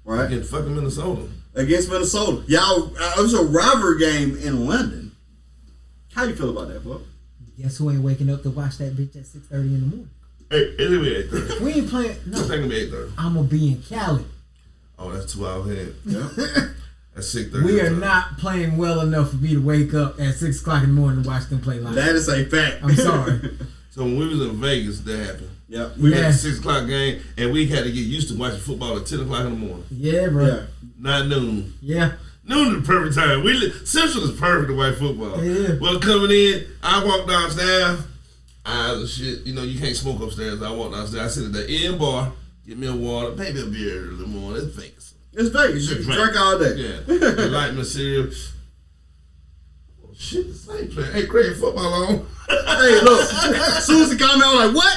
Speaker 1: Right?
Speaker 2: Again, fucking Minnesota.
Speaker 1: Against Minnesota. Y'all, it was a rivalry game in London. How you feel about that, bro?
Speaker 3: Guess who ain't waking up to watch that bitch at 6:30 in the morning?
Speaker 2: Hey, it's gonna be 8:30.
Speaker 3: We ain't playing.
Speaker 2: It's
Speaker 3: No,
Speaker 2: gonna be 8:30.
Speaker 3: I'm gonna be in Cali.
Speaker 2: Oh, that's 2 hours ahead.
Speaker 1: Yeah.
Speaker 2: That's 6:30.
Speaker 3: We are not playing well enough for me to wake up at 6 o'clock in the morning to watch them play live.
Speaker 1: That is a fact.
Speaker 3: I'm sorry.
Speaker 2: So when we was in Vegas, that happened.
Speaker 1: Yeah.
Speaker 2: We had
Speaker 3: Yeah.
Speaker 2: a 6 o'clock game, and we had to get used to watching football at 10 o'clock in the morning.
Speaker 3: Yeah, bro.
Speaker 1: Yeah.
Speaker 2: Not noon.
Speaker 3: Yeah.
Speaker 2: Noon is the perfect time. Central is perfect to watch football.
Speaker 3: Yeah.
Speaker 2: Well, coming in, I walk downstairs. Eyes and shit. You can't smoke upstairs. I walk downstairs. I sit at the inn bar, get me a water, maybe a beer early in the morning. It's Vegas.
Speaker 1: It's Vegas. You can drink all day.
Speaker 2: Yeah. Light my cereal. Oh, shit, the same player. Hey, Craig, football on.
Speaker 1: Hey, look. Susie called me. I was like, what?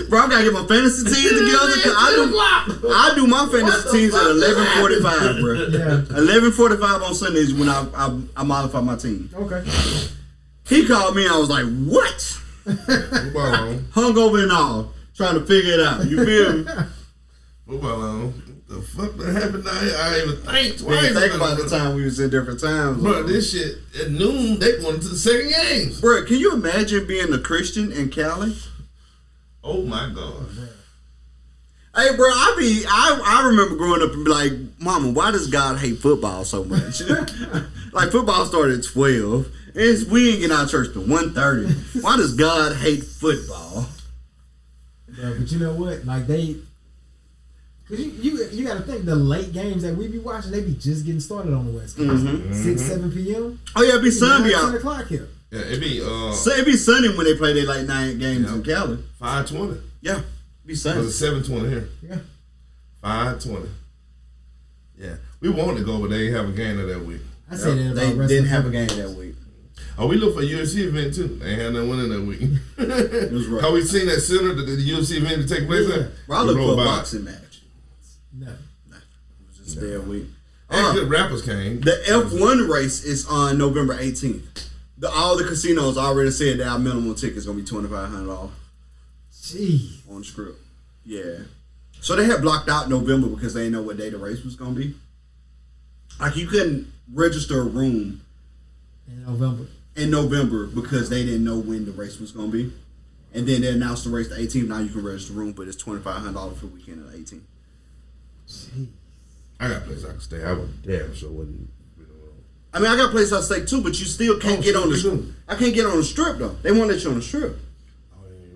Speaker 1: Bro, I gotta get my fantasy teams together. Cause I do my fantasy teams at 11:45, bro.
Speaker 3: Yeah.
Speaker 1: 11:45 on Sundays when I modify my team.
Speaker 3: Okay.
Speaker 1: He called me and I was like, what?
Speaker 2: Football on.
Speaker 1: Hungover and all. Trying to figure it out. You feel me?
Speaker 2: Football on. The fuck that happened down here? I didn't even think
Speaker 1: We
Speaker 2: twice.
Speaker 1: didn't think about the time we was in different times.
Speaker 2: Bro, this shit, at noon, they going to the second games.
Speaker 1: Bro, can you imagine being a Christian in Cali?
Speaker 2: Oh, my God.
Speaker 1: Hey, bro, I remember growing up and be like, Mama, why does God hate football so much? Like, football started at 12. We ain't getting out of church till 1:30. Why does God hate football?
Speaker 3: Bro, but you know what? Like cause you got to think the late games that we be watching, they be just getting started on the West Coast. 6, 7 p.m.
Speaker 1: Oh, yeah, it be Sunday
Speaker 3: 10
Speaker 1: out.
Speaker 3: o'clock here.
Speaker 2: Yeah, it be
Speaker 1: So it be Sunday when they play their like 9 games in Cali.
Speaker 2: 5:20.
Speaker 1: Yeah, it be
Speaker 2: It
Speaker 1: Sunday.
Speaker 2: was 7:20 here.
Speaker 3: Yeah.
Speaker 2: 5:20. Yeah, we wanted to go, but they ain't have a game that week.
Speaker 3: I say that about
Speaker 1: They
Speaker 3: wrestling
Speaker 1: didn't have a game
Speaker 3: companies.
Speaker 1: that week.
Speaker 2: Oh, we look for a UFC event too. They ain't had no winning that week.
Speaker 1: It was rough.
Speaker 2: How we seen that center that the UFC event to take place
Speaker 3: Yeah.
Speaker 2: at?
Speaker 1: Bro, I
Speaker 2: We
Speaker 1: look
Speaker 2: rolled
Speaker 1: for a
Speaker 2: by.
Speaker 1: boxing match.
Speaker 3: No.
Speaker 1: It was just their week.
Speaker 2: And good rappers came.
Speaker 1: The F1 race is on November 18th. All the casinos already said that our minimum ticket is going to be $2,500
Speaker 3: Gee.
Speaker 1: on the script. Yeah. So they had blocked out November because they didn't know what day the race was going to be. Like, you couldn't register a room
Speaker 3: In November.
Speaker 1: because they didn't know when the race was going to be. And then they announced the race the 18th. Now you can register a room, but it's $2,500 for the weekend of the 18th.
Speaker 3: Gee.
Speaker 2: I got a place I can stay. I was damn sure wasn't.
Speaker 1: I mean, I got a place I stay too, but you still can't get on the strip. I can't get on the strip though. They won't let you on the strip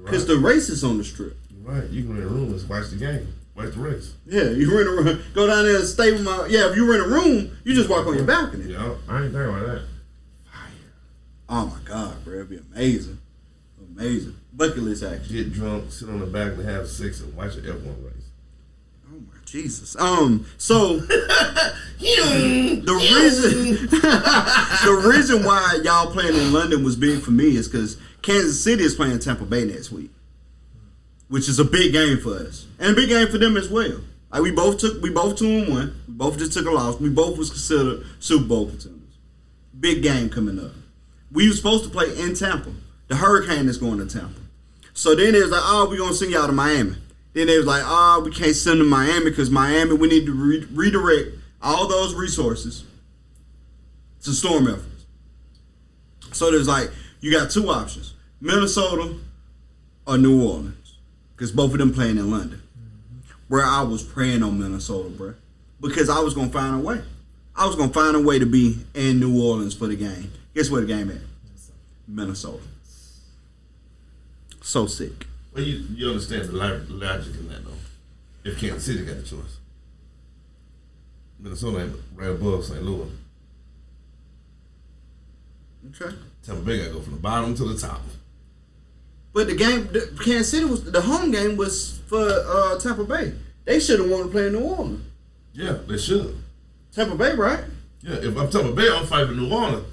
Speaker 1: because the race is on the strip.
Speaker 2: Right, you can rent a room and watch the game, watch the race.
Speaker 1: Yeah, you rent a room. Go down there and stay with my. Yeah, if you rent a room, you just walk on your balcony.
Speaker 2: Yeah, I ain't thinking about that.
Speaker 1: Oh my God, bro, it'd be amazing, amazing. Bucket list action.
Speaker 2: Get drunk, sit on the back and have sex and watch an F1 race.
Speaker 1: Oh my Jesus. So the reason why y'all playing in London was big for me is because Kansas City is playing Tampa Bay next week, which is a big game for us and a big game for them as well. Like we both 2-1. We both just took a loss. We both was considered Super Bowl contenders. Big game coming up. We were supposed to play in Tampa. The Hurricane is going to Tampa. So then it was like, oh, we're gonna send y'all to Miami. Then they was like, oh, we can't send them to Miami because Miami, we need to redirect all those resources to storm efforts. So there's like, you got two options, Minnesota or New Orleans, because both of them playing in London. Where I was praying on Minnesota, bro, because I was going to find a way. I was going to find a way to be in New Orleans for the game. Guess where the game at? Minnesota. So sick.
Speaker 2: Well, you understand the logic in that, though. If Kansas City got a choice. Minnesota ain't right above St. Louis.
Speaker 1: Okay.
Speaker 2: Tampa Bay got to go from the bottom to the top.
Speaker 1: But Kansas City the home game was for Tampa Bay. They should have wanted to play in New Orleans.
Speaker 2: Yeah, they should.
Speaker 1: Tampa Bay, right?
Speaker 2: Yeah, if I'm Tampa Bay, I'm fighting New Orleans.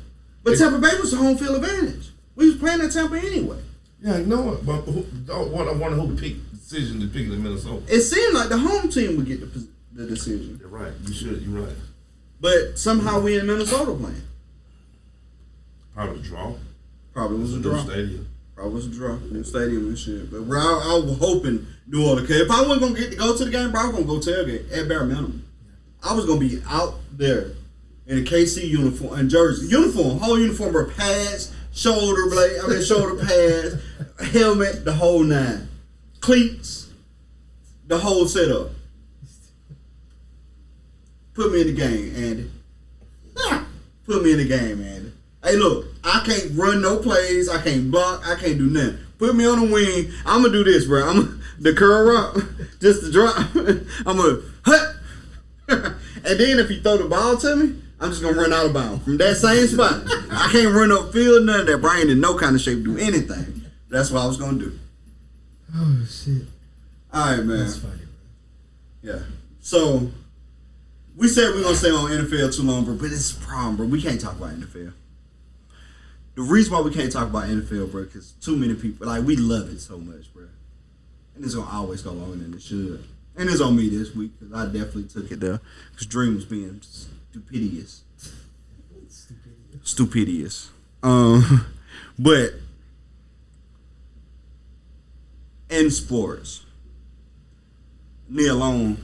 Speaker 1: But Tampa Bay was the home field advantage. We was playing at Tampa anyway.
Speaker 2: Yeah, I know it. But I wonder who picked the decision to pick it in Minnesota.
Speaker 1: It seemed like the home team would get the decision.
Speaker 2: You're right. You're right.
Speaker 1: But somehow we in Minnesota playing.
Speaker 2: Probably a draw.
Speaker 1: Probably was a
Speaker 2: New
Speaker 1: draw.
Speaker 2: stadium.
Speaker 1: Probably was a draw. New stadium and shit. But I was hoping New Orleans. Cause if I wasn't going to get to go to the game, bro, I was going to go tailgate at bare minimum. I was going to be out there in a KC uniform and jersey. Whole uniform, bro. Pads, shoulder pads, helmet, the whole nine. Cleats, the whole setup. Put me in the game, Andy. Put me in the game, Andy. Hey, look, I can't run no plays. I can't block. I can't do nothing. Put me on the wing. I'm going to do this, bro. The curl up, just the drop. I'm going to hut. And then if you throw the ball to me, I'm just going to run out of bounds from that same spot. I can't run upfield, none of that. Brian in no kind of shape to do anything. That's what I was going to do.
Speaker 3: Oh, shit.
Speaker 1: All right, man.
Speaker 3: That's funny.
Speaker 1: Yeah. So, we said we're going to stay on NFL too long, bro, but it's a problem, bro. We can't talk about NFL. The reason why we can't talk about NFL, bro, because too many people, like, we love it so much, bro. And it's going to always go longer than it should. And it's on me this week, because I definitely took it there. Because Dream was being stupidious. But in sports, Nia Long,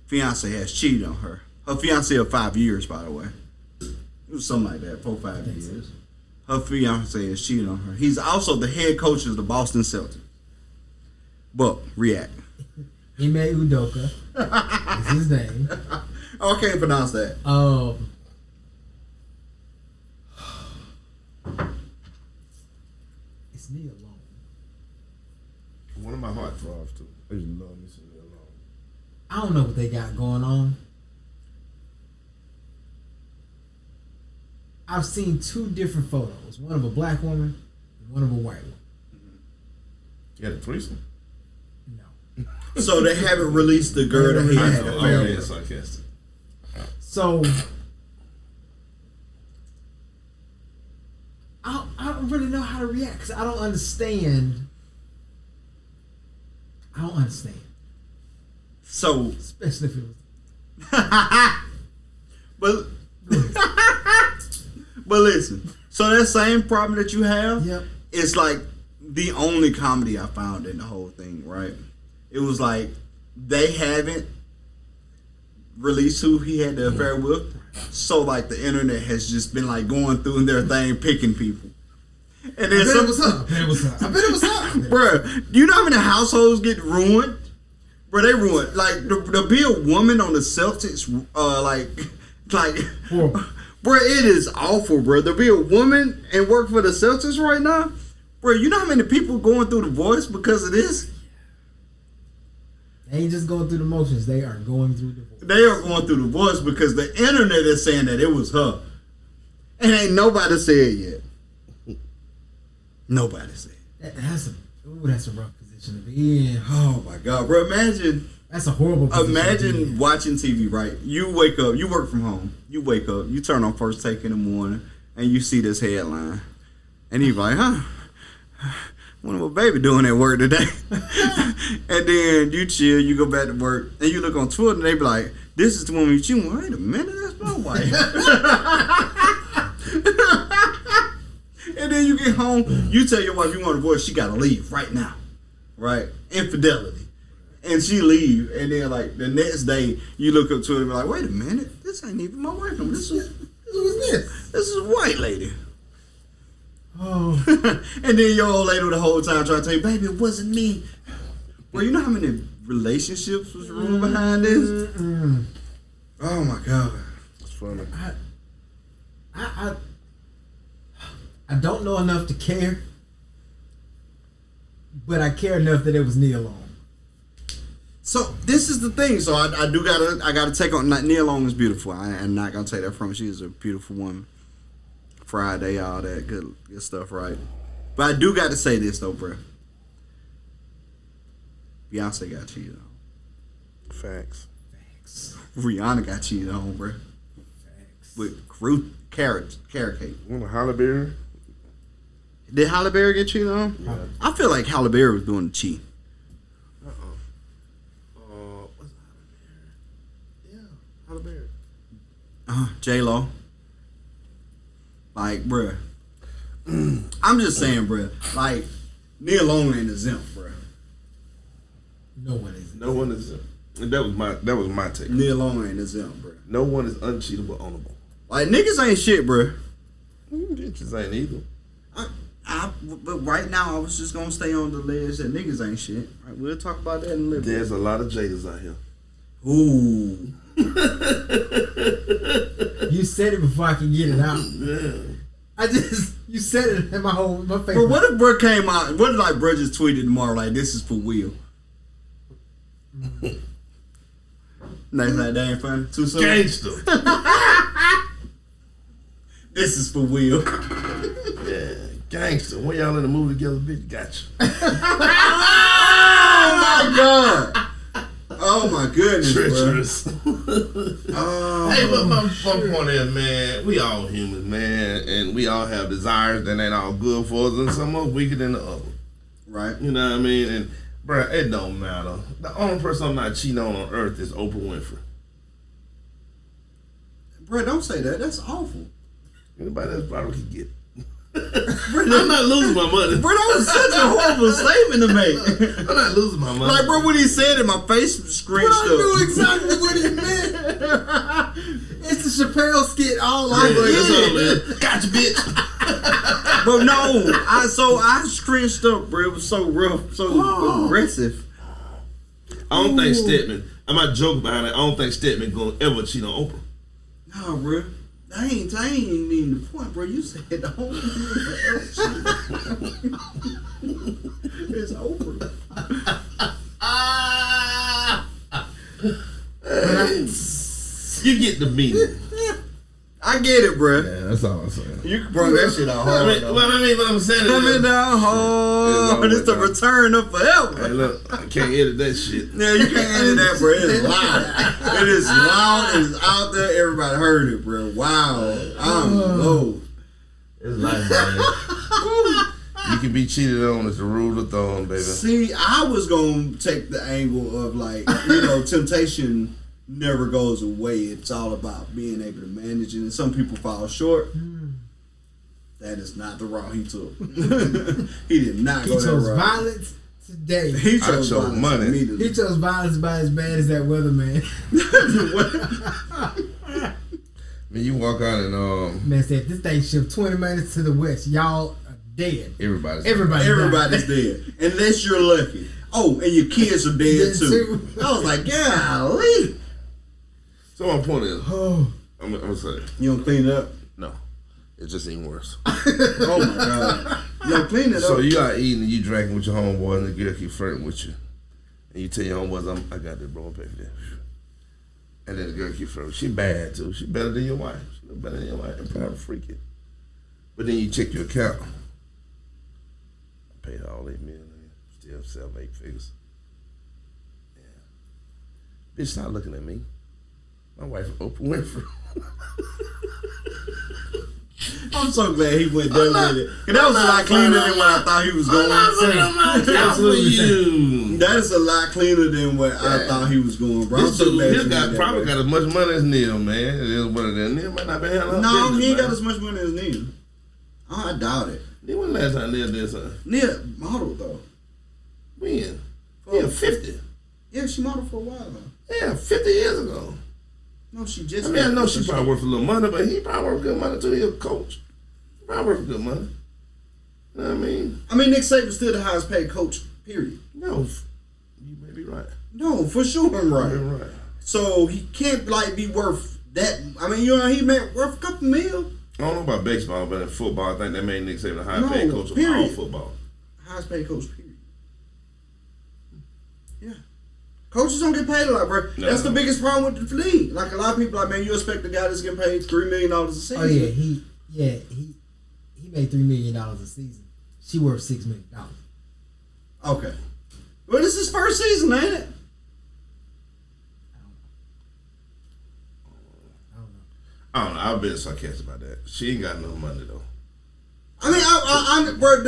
Speaker 1: fiance has cheated on her. Her fiance of 5 years, by the way. It was something like that, 4 or 5 years. Her fiance has cheated on her. He's also the head coach of the Boston Celtics. But react.
Speaker 3: Ime Udoka is his name.
Speaker 1: Oh, I can't pronounce that.
Speaker 3: It's Nia Long.
Speaker 2: One of my heart throbs too. I just love me some Nia Long.
Speaker 3: I don't know what they got going on. I've seen 2 different photos. One of a black woman and one of a white woman.
Speaker 2: You had a threesome?
Speaker 3: No.
Speaker 1: So they haven't released the girl that he
Speaker 2: I
Speaker 1: had.
Speaker 2: know. I'm being sarcastic.
Speaker 3: So I don't really know how to react because I don't understand.
Speaker 1: So,
Speaker 3: Especially if it was.
Speaker 1: but listen. So that same problem that you have,
Speaker 3: Yep.
Speaker 1: it's like the only comedy I found in the whole thing, right? It was like they haven't released who he had the affair with, so like the internet has just been like going through their thing, picking people. And then
Speaker 3: I bet it was her. I bet it was her.
Speaker 1: Bruh, you know how many households get ruined? Bruh, they ruined. Like, to be a woman on the Celtics, like,
Speaker 3: Horrible.
Speaker 1: bruh, it is awful, bruh. To be a woman and work for the Celtics right now, bruh, you know how many people going through divorce because of this?
Speaker 3: They ain't just going through the motions. They are going through divorce.
Speaker 1: They are going through divorce because the internet is saying that it was her. And ain't nobody said it yet. Nobody said it.
Speaker 3: That's a rough position to be in.
Speaker 1: Oh my God, bro! Imagine.
Speaker 3: That's a horrible position.
Speaker 1: Imagine watching TV, right? You wake up, you work from home. You wake up, you turn on First Take in the morning, and you see this headline, and you're like, "Huh? Wonder what baby doing at work today?" And then you chill, you go back to work, and you look on Twitter, and they be like, "This is the woman you cheating with." Wait a minute, that's my wife. And then you get home, you tell your wife you want a divorce, she gotta leave right now, right? Infidelity, and she leave, and then like the next day you look up to her and be like, "Wait a minute, this ain't even my wife. This is this is a white lady."
Speaker 3: Oh.
Speaker 1: And then your old lady the whole time trying to tell you, "Baby, it wasn't me." Well, you know how many relationships was ruined behind this? Oh my God,
Speaker 2: It's funny.
Speaker 3: I don't know enough to care, but I care enough that it was Neil Long.
Speaker 1: So this is the thing. So I gotta take on. Neil Long is beautiful. I am not gonna take that from her. She is a beautiful woman. Friday, all that good stuff, right? But I do got to say this though, bro. Beyonce got cheated on.
Speaker 2: Facts.
Speaker 1: Rihanna got cheated on, bro. With carrot cake.
Speaker 2: Want a Halle Berry?
Speaker 1: Did Halle Berry get cheated on?
Speaker 2: Yeah.
Speaker 1: I feel like Halle Berry was doing the cheat.
Speaker 2: What's Halle Berry? Yeah, Halle Berry.
Speaker 1: J-Lo. Like, bruh. I'm just saying, bruh. Like, Neil Long ain't exempt, bruh.
Speaker 3: No one is.
Speaker 2: No one is. That was my take.
Speaker 1: Neil Long ain't exempt, bruh.
Speaker 2: No one is uncheatable, ownable.
Speaker 1: Like, niggas ain't shit, bruh.
Speaker 2: Bitches ain't either.
Speaker 1: But right now, I was just gonna stay on the ledge that niggas ain't shit. Right, we'll talk about that in a little bit.
Speaker 2: There's a lot of Jadas out here.
Speaker 1: Ooh.
Speaker 3: You said it before I could get it out.
Speaker 2: Yeah.
Speaker 3: You said it in my face.
Speaker 1: But what if bro came out? What if like bro just tweeted tomorrow like this is for Will? Next like that ain't funny. Too soon.
Speaker 2: Gangster.
Speaker 1: This is for Will.
Speaker 2: Yeah, gangster. When y'all in the movie together, bitch, got you.
Speaker 1: Oh my God. Oh my goodness,
Speaker 2: Treacherous.
Speaker 1: Oh,
Speaker 2: Hey, but my point is, man, we all humans, man, and we all have desires that ain't all good for us, and some are weaker than the other.
Speaker 1: right.
Speaker 2: You know what I mean? And, bruh, it don't matter. The only person I'm not cheating on earth is Oprah Winfrey.
Speaker 1: Bro, don't say that. That's awful.
Speaker 2: Anybody else probably could get it. I'm not losing my money.
Speaker 1: Bro, that was such a horrible statement to make.
Speaker 2: I'm not losing my money.
Speaker 1: Like, bro, when he said it, my face screnched up.
Speaker 3: I knew exactly what he meant. It's the Chappelle skit all over
Speaker 2: Yeah, gotcha, bitch.
Speaker 1: Bro, no. I screnched up, bro. It was so rough, so aggressive.
Speaker 2: I don't think Stedman, I'm not joking behind it, I don't think Stedman gonna ever cheat on Oprah.
Speaker 1: No, bro. I ain't even the point, bro. You said the whole thing. It's over.
Speaker 2: You get the meaning.
Speaker 1: I get it, bro.
Speaker 2: Yeah, that's all I'm saying.
Speaker 1: You can bring that shit out hard.
Speaker 2: What I'm saying is,
Speaker 1: Coming down hard. It's the return of forever.
Speaker 2: hey, look, I can't edit that shit.
Speaker 1: Yeah, you can't edit that, bro. It's loud. It is loud. It is out there. Everybody heard it, bro. Wow. I'm low.
Speaker 2: It's life, man. You can be cheated on. It's the rule of thumb, baby.
Speaker 1: See, I was going to take the angle of like, temptation never goes away. It's all about being able to manage it. And some people fall short. That is not the route he took. He did not go that route.
Speaker 3: He chose violence today.
Speaker 1: He chose
Speaker 2: chose money.
Speaker 3: He chose violence about as bad as that weatherman.
Speaker 2: Man, you walk out and
Speaker 3: Man said, this thing shift 20 minutes to the west. Y'all are dead.
Speaker 2: everybody's
Speaker 1: Everybody's dead. Unless you're lucky. Oh, and your kids are dead too. I was like, golly.
Speaker 2: So my point is,
Speaker 3: Oh,
Speaker 2: I'm gonna say,
Speaker 1: You don't clean it up?
Speaker 2: no, it's just even worse.
Speaker 1: Oh my God. You don't clean it up.
Speaker 2: So you out eating and you drinking with your homeboy and the girl keep flirting with you.
Speaker 4: And you tell your homeboys, I got this, bro. I'm paying for this. And then the girl keep flirting. She bad too. She better than your wife. She look better than your wife. And probably freaking. But then you check your account. I paid her all $8 million. Still 7, 8 figures. Yeah. Bitch, stop looking at me. My wife Oprah Winfrey.
Speaker 1: I'm so glad he went there with it. And that was a lot cleaner than what I thought he was going.
Speaker 3: Absolutely.
Speaker 1: That is a lot cleaner than what I thought he was going, bro.
Speaker 4: This dude probably got as much money as Neil, man. It is what it is. Neil might not be handling
Speaker 1: No,
Speaker 4: business,
Speaker 1: he ain't
Speaker 4: man.
Speaker 1: got as much money as Neil. I doubt it.
Speaker 4: When last time Neil did something?
Speaker 1: Neil modeled though.
Speaker 4: When? Yeah, 50.
Speaker 1: Yeah, she modeled for a while though.
Speaker 4: Yeah, 50 years ago.
Speaker 1: No, she just.
Speaker 4: I mean, I know she probably worth a little money, but he probably worth good money too. He's a coach. He probably worth good money. You know what I mean?
Speaker 1: I mean, Nick Saban's still the highest paid coach. Period.
Speaker 4: No, you may be right.
Speaker 1: No, for sure I'm right.
Speaker 4: You're right.
Speaker 1: So he can't like be worth that. I mean, you know, he made worth a couple mil.
Speaker 2: I don't know about baseball, but in football, I think that made Nick Saban the highest paid coach of
Speaker 1: period.
Speaker 2: all football.
Speaker 1: Highest paid coach. Period. Yeah. Coaches don't get paid a lot, bro.
Speaker 2: No.
Speaker 1: That's the biggest problem with the league. Like a lot of people, like, man, you expect the guy that's getting paid $3 million a season.
Speaker 3: Oh yeah, he made $3 million a season. She worth $6 million.
Speaker 1: Okay. Well, this is his first season, ain't it?
Speaker 2: I don't know. I've been sarcastic about that. She ain't got no money though.
Speaker 1: I mean, bro,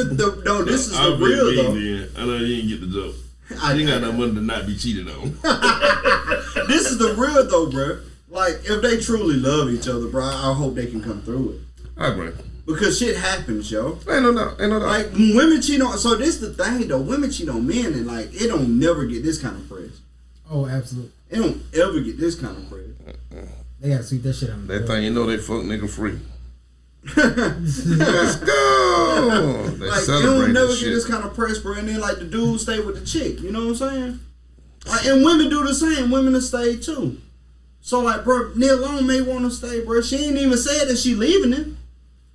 Speaker 1: no, this is the real though.
Speaker 2: I know you didn't get the joke. I ain't got no money to not be cheated on.
Speaker 1: This is the real though, bro. Like, if they truly love each other, bro, I hope they can come through it.
Speaker 2: I agree.
Speaker 1: Because shit happens, yo.
Speaker 2: Ain't no doubt.
Speaker 1: Like, women cheat on. So this the thing though. Women cheat on men, and like, it don't never get this kind of press.
Speaker 3: Oh, absolutely.
Speaker 1: It don't ever get this kind of press.
Speaker 3: They gotta sweep that shit out.
Speaker 2: That thing, you know, they fuck nigga free.
Speaker 4: Let's go. They
Speaker 1: Like, you
Speaker 4: celebrate
Speaker 1: don't never
Speaker 4: this
Speaker 1: get
Speaker 4: shit.
Speaker 1: this kind of press, bro. And then like the dude stay with the chick. You know what I'm saying? Like, and women do the same. Women will stay too. So like, bro, Neil Long may want to stay, bro. She ain't even said that she leaving him.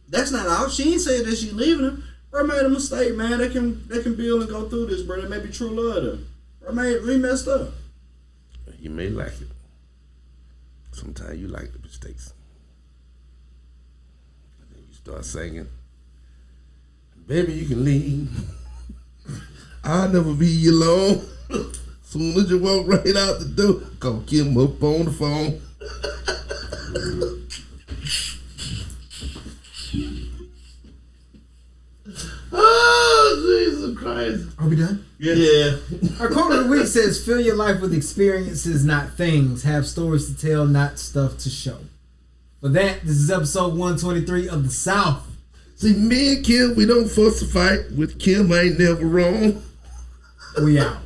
Speaker 1: That's not out. She ain't said that she leaving him. Bro made a mistake, man. They can build and go through this, bro. That may be true love though. Bro he messed up.
Speaker 4: You may like it. Sometimes you like the mistakes. And then you start singing, baby, you can leave. I'll never be alone. Soon as you walk right out the door, call Kim up on the phone. Oh, Jesus Christ.
Speaker 3: Are we done?
Speaker 4: Yeah.
Speaker 3: Our quote of the week says, fill your life with experiences, not things. Have stories to tell, not stuff to show. For that, this is episode 123 of The South.
Speaker 4: See, me and Kim, we don't fuss or fight. With Kim, I ain't never wrong.
Speaker 3: We out.